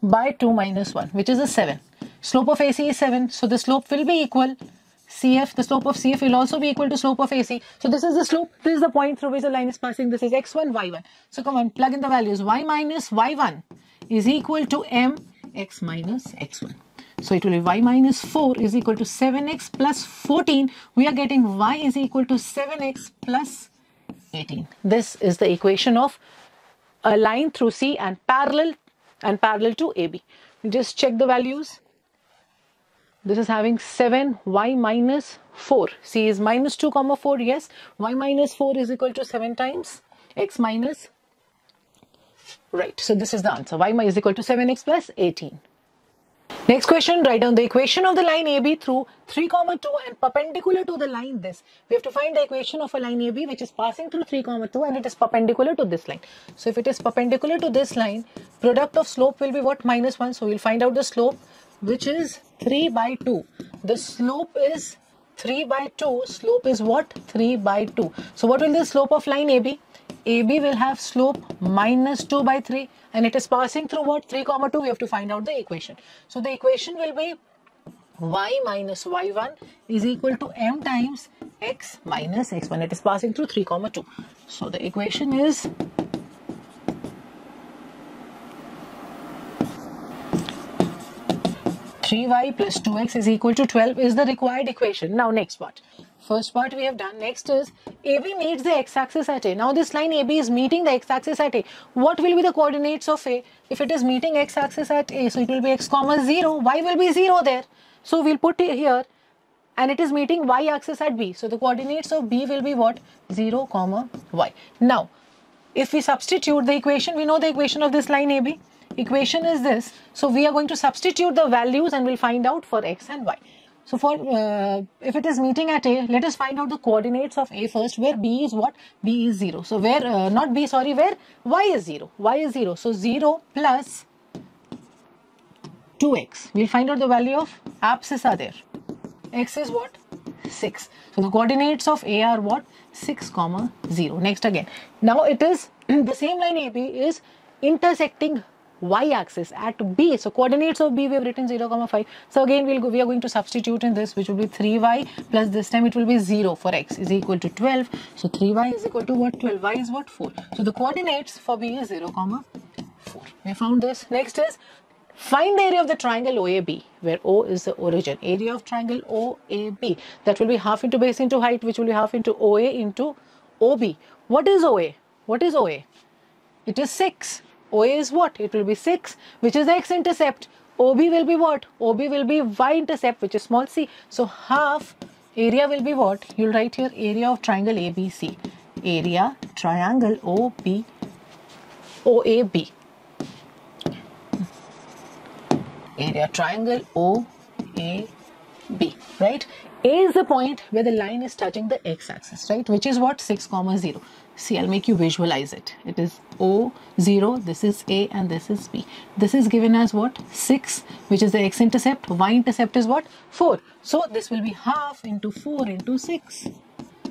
by 2 minus 1, which is a 7. Slope of AC is 7, so the slope will be equal CF, the slope of CF will also be equal to slope of AC. So this is the slope, this is the point through which the line is passing. This is x1, y1. So come on, plug in the values. Y minus y1 is equal to m x minus x1. So it will be y minus 4 is equal to 7x plus 14. We are getting y is equal to 7x plus 18. This is the equation of a line through C and parallel to AB. Just check the values. This is having 7, y minus 4. C is minus 2, 4. Yes, y minus 4 is equal to 7 times x minus. Right, so this is the answer. Y is equal to 7x plus 18. Next question, write down the equation of the line AB through 3, 2 and perpendicular to the line this. We have to find the equation of a line AB which is passing through 3, 2 and it is perpendicular to this line. So if it is perpendicular to this line, product of slope will be what? -1. So we'll find out the slope, which is 3 by 2. The slope is 3 by 2. Slope is what? 3 by 2. So what will be the slope of line AB? AB will have slope -2 by 3 and it is passing through what? 3, 2. We have to find out the equation. So the equation will be y minus y1 is equal to m times x minus x1. It is passing through 3, 2. So the equation is 3y plus 2x is equal to 12 is the required equation. Now next part. First part we have done. Next is AB meets the x-axis at A. Now this line AB is meeting the x-axis at A. What will be the coordinates of A? If it is meeting x-axis at A, so it will be x comma 0. Y will be 0 there. So we'll put it here. And it is meeting y-axis at B. So the coordinates of B will be what? 0 comma y. Now, if we substitute the equation, we know the equation of this line AB. Equation is this. So we are going to substitute the values and we'll find out for x and y. So for if it is meeting at A, let us find out the coordinates of A first, where B is what? B is 0. So where, not B, sorry, where y is 0. Y is 0. So 0 plus 2x. We'll find out the value of abscissa there. X is what? 6. So the coordinates of A are what? 6 comma 0. Next again. Now it is the same line AB is intersecting y-axis at B. So coordinates of B we have written 0 comma 5. So again we are going to substitute in this, which will be 3y plus this time it will be 0 for x is equal to 12. So 3y is equal to what? 12. Y is what? 4. So the coordinates for B is 0 comma 4. We found this. Next is find the area of the triangle OAB, where O is the origin. Area of triangle OAB. That will be half into base into height, which will be half into OA into OB. What is OA? What is OA? It is 6. OA is what? It will be 6, which is the x-intercept. OB will be what? OB will be y-intercept, which is small c. So half area will be what? You'll write here area of triangle ABC. Area triangle OAB. Area triangle OAB, right? A is the point where the line is touching the x-axis, right? Which is what? 6 comma 0. See, I'll make you visualize it. It is O, 0, this is A and this is B. This is given as what? 6, which is the x-intercept. Y-intercept is what? 4. So this will be half into 4 into 6,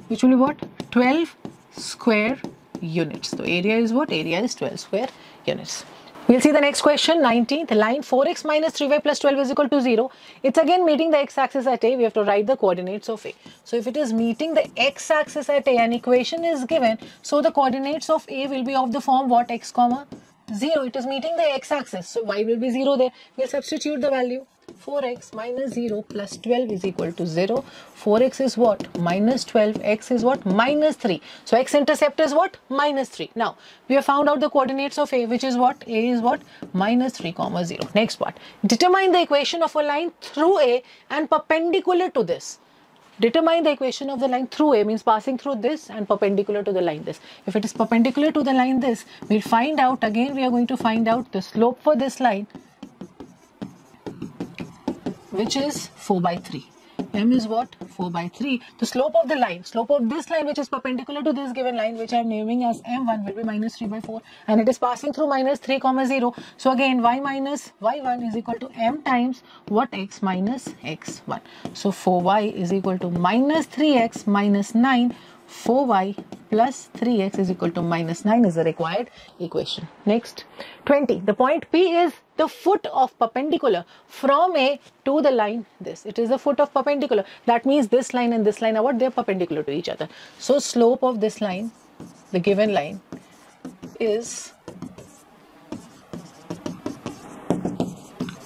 which will be what? 12 square units. So area is what? Area is 12 square units. We'll see the next question, 19th line. 4x minus 3y plus 12 is equal to 0. It's again meeting the x-axis at A. We have to write the coordinates of A. So if it is meeting the x-axis at A, an equation is given. So the coordinates of A will be of the form what? X comma 0. It is meeting the x-axis. So y will be 0 there. We'll substitute the value. 4x minus 0 plus 12 is equal to 0. 4x is what? Minus 12. X is what? Minus 3. So x-intercept is what? Minus 3. Now, we have found out the coordinates of A, which is what? A is what? Minus 3 comma 0. Next part. Determine the equation of a line through A and perpendicular to this. Determine the equation of the line through A, means passing through this and perpendicular to the line this. If it is perpendicular to the line this, we'll find out, again we are going to find out the slope for this line, which is 4 by 3. M is what? 4 by 3. The slope of the line, slope of this line which is perpendicular to this given line, which I am naming as M1, will be minus 3 by 4. And it is passing through minus 3 comma 0. So again y minus y1 is equal to M times what? X minus x1. So 4y is equal to minus 3x minus 9. 4y plus 3x is equal to minus 9 is the required equation. Next, 20. The point P is the foot of perpendicular from A to the line this. It is the foot of perpendicular. That means this line and this line are what? They are perpendicular to each other. So slope of this line, the given line, is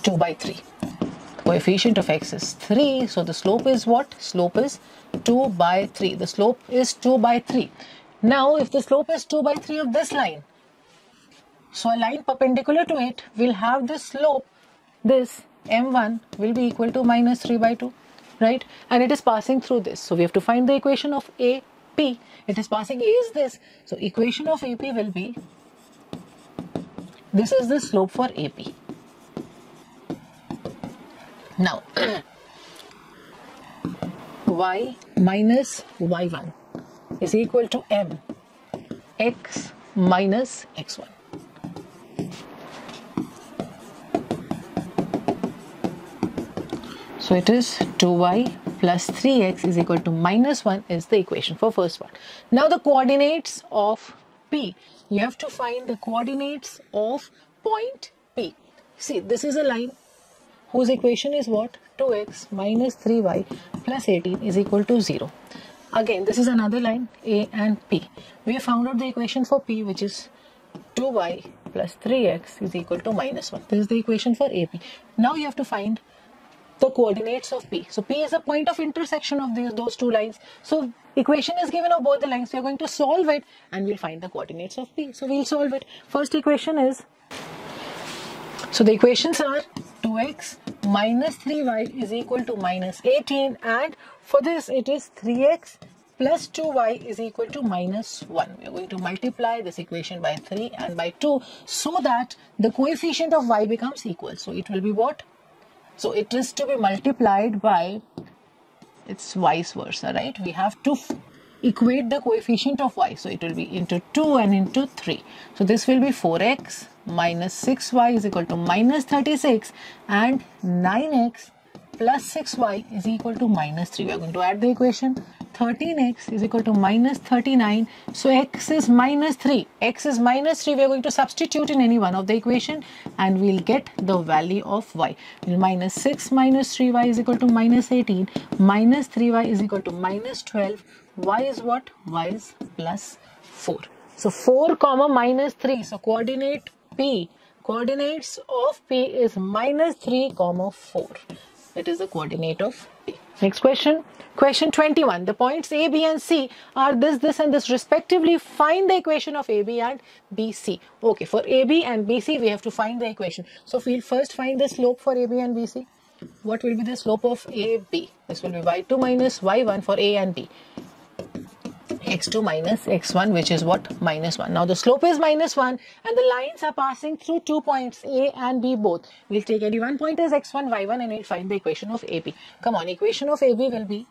2 by 3. Coefficient of x is 3. So the slope is what? Slope is 2 by 3. The slope is 2 by 3. Now, if the slope is 2 by 3 of this line, so a line perpendicular to it will have this slope, this M1 will be equal to minus 3 by 2, right? And it is passing through this. So we have to find the equation of AP. It is passing A is this. So equation of AP will be, this is the slope for AP. Now, y minus y1 is equal to m x minus x1. So it is 2y plus 3x is equal to minus 1 is the equation for first one. Now the coordinates of P. You have to find the coordinates of point P. See, this is a line whose equation is what? 2x minus 3y plus 18 is equal to 0. Again, this is another line, A and P. We have found out the equation for P, which is 2y plus 3x is equal to minus 1. This is the equation for AP. Now you have to find the coordinates of P. So P is a point of intersection of those two lines. So equation is given of both the lines. We are going to solve it and we'll find the coordinates of P. So we'll solve it. First equation is, so the equations are 2x minus 3y is equal to minus 18, and for this it is 3x plus 2y is equal to minus 1. We are going to multiply this equation by 3 and by 2 so that the coefficient of y becomes equal. So it will be what? So it is to be multiplied by, it's vice versa, right? We have to equate the coefficient of y. So it will be into 2 and into 3. So this will be 4x minus 6y is equal to minus 36, and 9x plus 6y is equal to minus 3. We are going to add the equation. 13x is equal to minus 39. So x is minus 3. X is minus 3. We are going to substitute in any one of the equation and we'll get the value of y. Minus 6 minus 3y is equal to minus 18. Minus 3y is equal to minus 12. Y is what? Y is plus 4. So 4 comma minus 3. So coordinate P. Coordinates of P is minus 3 comma 4. It is the coordinate of P. Next question. Question 21. The points A, B and C are this, this and this respectively. Find the equation of AB and BC. Okay, for AB and BC we have to find the equation. So we'll first find the slope for AB and BC. What will be the slope of AB? This will be y2 minus y1 for A and B. x2 minus x1, which is what? Minus 1. Now the slope is minus 1 and the lines are passing through 2 points A and B both. We'll take any one point as x1, y1 and we'll find the equation of AB. Come on, equation of AB will be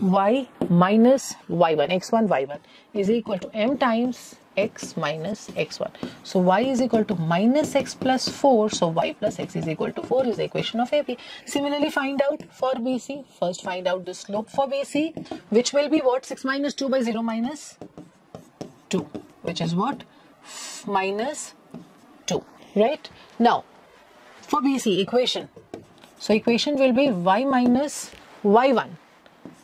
y minus y1, x1, y1 is equal to m times x minus x1. So y is equal to minus x plus 4. So y plus x is equal to 4 is the equation of AB. Similarly, find out for BC. First find out the slope for BC, which will be what? 6 minus 2 by 0 minus 2, which is what? Minus 2, right? Now, for BC equation, so equation will be y minus y1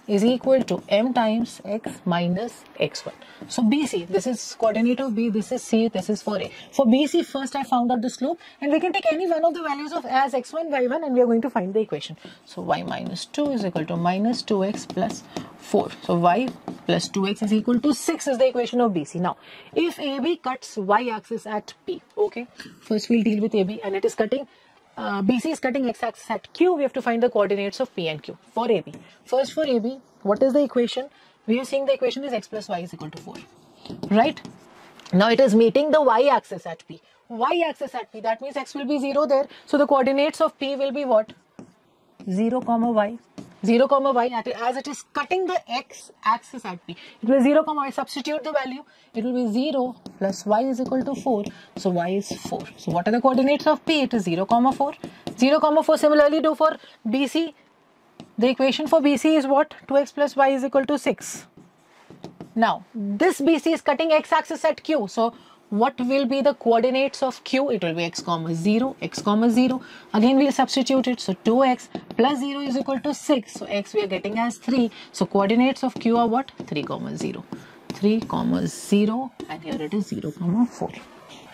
is equal to m times x minus x1. So BC, this is coordinate of B, this is C, this is for A. For BC, first I found out the slope, and we can take any one of the values of as x1, y1, and we are going to find the equation. So y minus 2 is equal to minus 2x plus 4. So y plus 2x is equal to 6 is the equation of BC. Now, if AB cuts y-axis at P, okay, first we'll deal with AB, and it is cutting BC is cutting x-axis at Q. We have to find the coordinates of P and Q for AB. First for AB, what is the equation? We are seeing the equation is x plus y is equal to 4. Right? Now it is meeting the y-axis at P. Y-axis at P, that means x will be 0 there. So the coordinates of P will be what? 0, y. 0, y, as it is cutting the x-axis at P. It will be 0, y, substitute the value. It will be 0 plus y is equal to 4. So y is 4. So what are the coordinates of P? It is 0, 4. 0, 4. Similarly do for BC. The equation for BC is what? 2x plus y is equal to 6. Now, this BC is cutting x-axis at Q. So what will be the coordinates of Q? It will be x, 0, x, 0. Again, we'll substitute it. So 2x plus 0 is equal to 6. So x we are getting as 3. So coordinates of Q are what? 3, 0. 3, 0. And here it is 0, 4.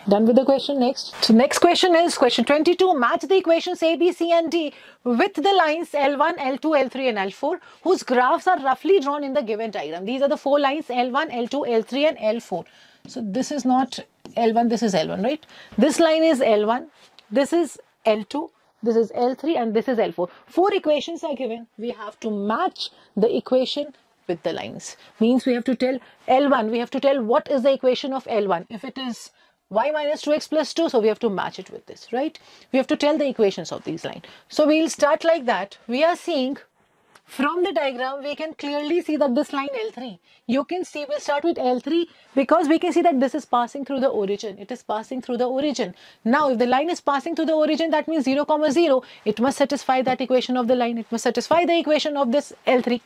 Done with the question. Next. So next question is question 22. Match the equations A, B, C and D with the lines L1, L2, L3 and L4 whose graphs are roughly drawn in the given diagram. These are the 4 lines L1, L2, L3 and L4. So this is not L1, this is L1, right? This line is L1, this is L2, this is L3 and this is L4. 4 equations are given. We have to match the equation with the lines. Means we have to tell L1, we have to tell what is the equation of L1. If it is y minus 2x plus 2, so we have to match it with this, right? We have to tell the equations of these lines. So we'll start like that. We are seeing from the diagram, we can clearly see that this line L3, you can see, we'll start with L3 because we can see that this is passing through the origin. It is passing through the origin. Now, if the line is passing through the origin, that means 0, 0. It must satisfy that equation of the line. It must satisfy the equation of this L3.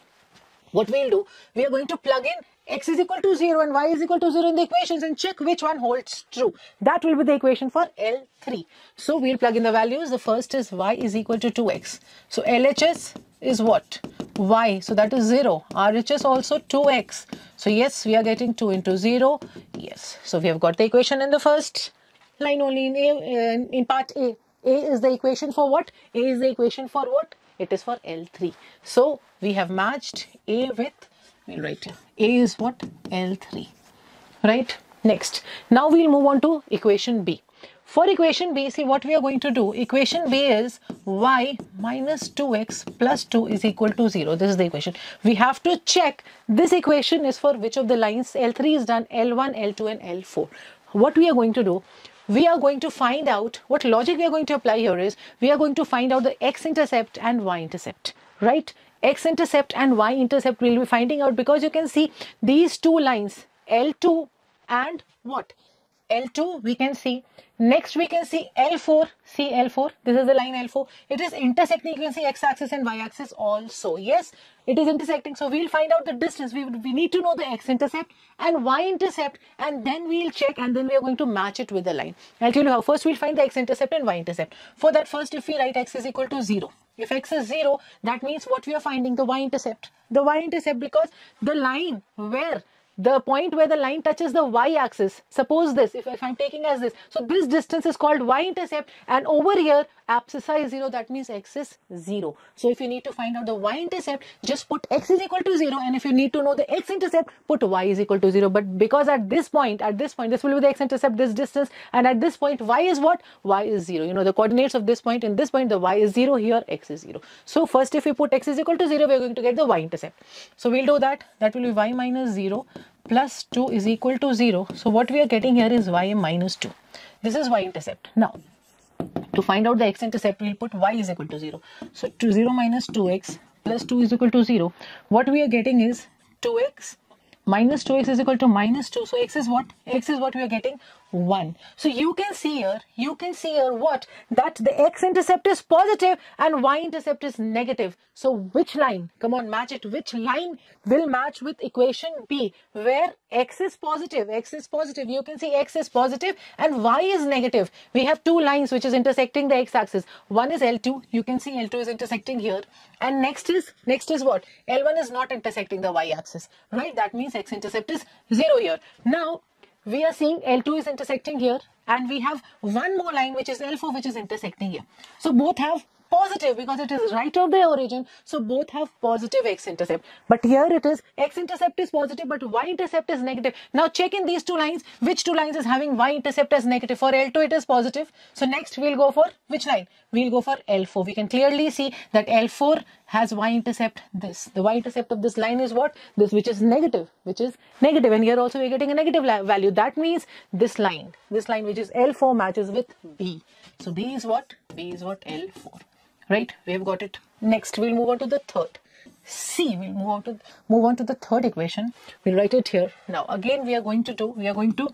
What we'll do, we are going to plug in x is equal to 0 and y is equal to 0 in the equations and check which one holds true. That will be the equation for L3. So we'll plug in the values. The first is y is equal to 2x. So LHS is what? Y. So that is 0. RHS also 2x. So yes, we are getting 2 into 0. Yes. So we have got the equation in the first line only in part A. A is the equation for what? A is the equation for what? It is for L3. So we have matched A with, we'll write here. A is what? L3. Right? Next. Now we'll move on to equation B. For equation B, see what we are going to do. Equation B is y minus 2x plus 2 is equal to 0. This is the equation. We have to check this equation is for which of the lines. L3 is done, L1, L2 and L4. What we are going to do, we are going to find out what logic we are going to apply here is we are going to find out the x-intercept and y-intercept, right? X-intercept and y-intercept we'll be finding out because you can see these two lines L2 and what? L2 we can see. Next we can see L4. See L4. This is the line L4. It is intersecting. You can see x-axis and y-axis also. Yes, it is intersecting. So we'll find out the distance. We need to know the x-intercept and y-intercept and then we'll check and then we are going to match it with the line. I'll tell you how. First we'll find the x-intercept and y-intercept. For that first if we write x is equal to 0. If x is 0, that means what we are finding? The y-intercept. The y-intercept because the line where the point where the line touches the y-axis, suppose this, if I'm taking as this, so this distance is called y-intercept and over here abscissa is 0, that means x is 0. So if you need to find out the y-intercept, just put x is equal to 0 and if you need to know the x-intercept, put y is equal to 0. But because at this point, this will be the x-intercept, this distance, and at this point y is what? Y is 0. You know the coordinates of this point, in this point the y is 0, here x is 0. So first if we put x is equal to 0, we are going to get the y-intercept. So we'll do that. That will be y minus 0 plus 2 is equal to 0. So what we are getting here is y minus 2. This is y-intercept. Now, to find out the x-intercept, we'll put y is equal to 0. So 0 minus 2x plus 2 is equal to 0. What we are getting is 2x minus 2x is equal to minus 2. So x is what? X is what we are getting? 1. So you can see here what? That the x-intercept is positive and y-intercept is negative. So which line? Come on, match it. Which line will match with equation B, where x is positive? X is positive. You can see x is positive and y is negative. We have two lines which is intersecting the x-axis. One is L2. You can see L2 is intersecting here. And next is what? L1 is not intersecting the y-axis, right? That means x-intercept is 0 here. Now, we are seeing L2 is intersecting here, and we have one more line which is L4 which is intersecting here. So both have positive because it is right of the origin. So both have positive x-intercept. But here it is x-intercept is positive but y-intercept is negative. Now check in these two lines. Which two lines is having y-intercept as negative? For L2 it is positive. So next we'll go for which line? We'll go for L4. We can clearly see that L4 has y-intercept this. The y-intercept of this line is what? This, which is negative. And here also we're getting a negative value. That means this line which is L4 matches with B. So B is what? B is what? L4. Right? We have got it. Next we'll move on to the third. C. We'll move on to the third equation. We'll write it here. Now again we are going to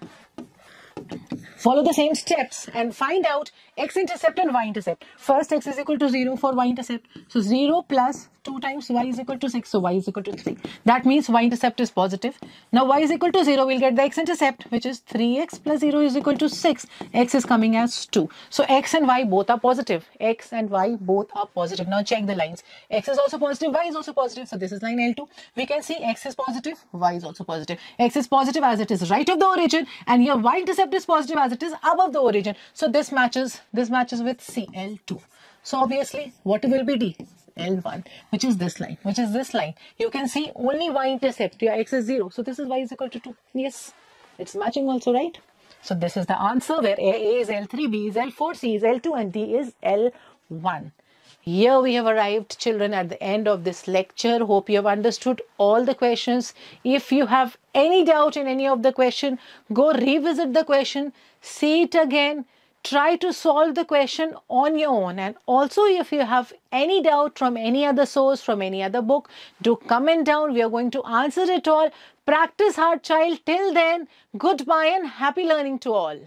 follow the same steps and find out x-intercept and y-intercept. First, x is equal to 0 for y-intercept. So 0 plus 2 times y is equal to 6. So y is equal to 3. That means y-intercept is positive. Now y is equal to 0. We'll get the x-intercept, which is 3x plus 0 is equal to 6. X is coming as 2. So x and y both are positive. X and y both are positive. Now check the lines. X is also positive. Y is also positive. So this is line L2. We can see x is positive. Y is also positive. X is positive as it is right of the origin. And here y-intercept is positive as it is above the origin. So this matches with C, L2. So obviously, what will be D? L1, which is this line. You can see only y-intercept. Your x is 0. So this is y is equal to 2. Yes, it's matching also, right? So this is the answer where A is L3, B is L4, C is L2 and D is L1. Here we have arrived, children, at the end of this lecture. Hope you have understood all the questions. If you have any doubt in any of the question, go revisit the question, see it again, try to solve the question on your own. And also, if you have any doubt from any other source, from any other book, do comment down. We are going to answer it all. Practice hard, child. Till then, goodbye and happy learning to all.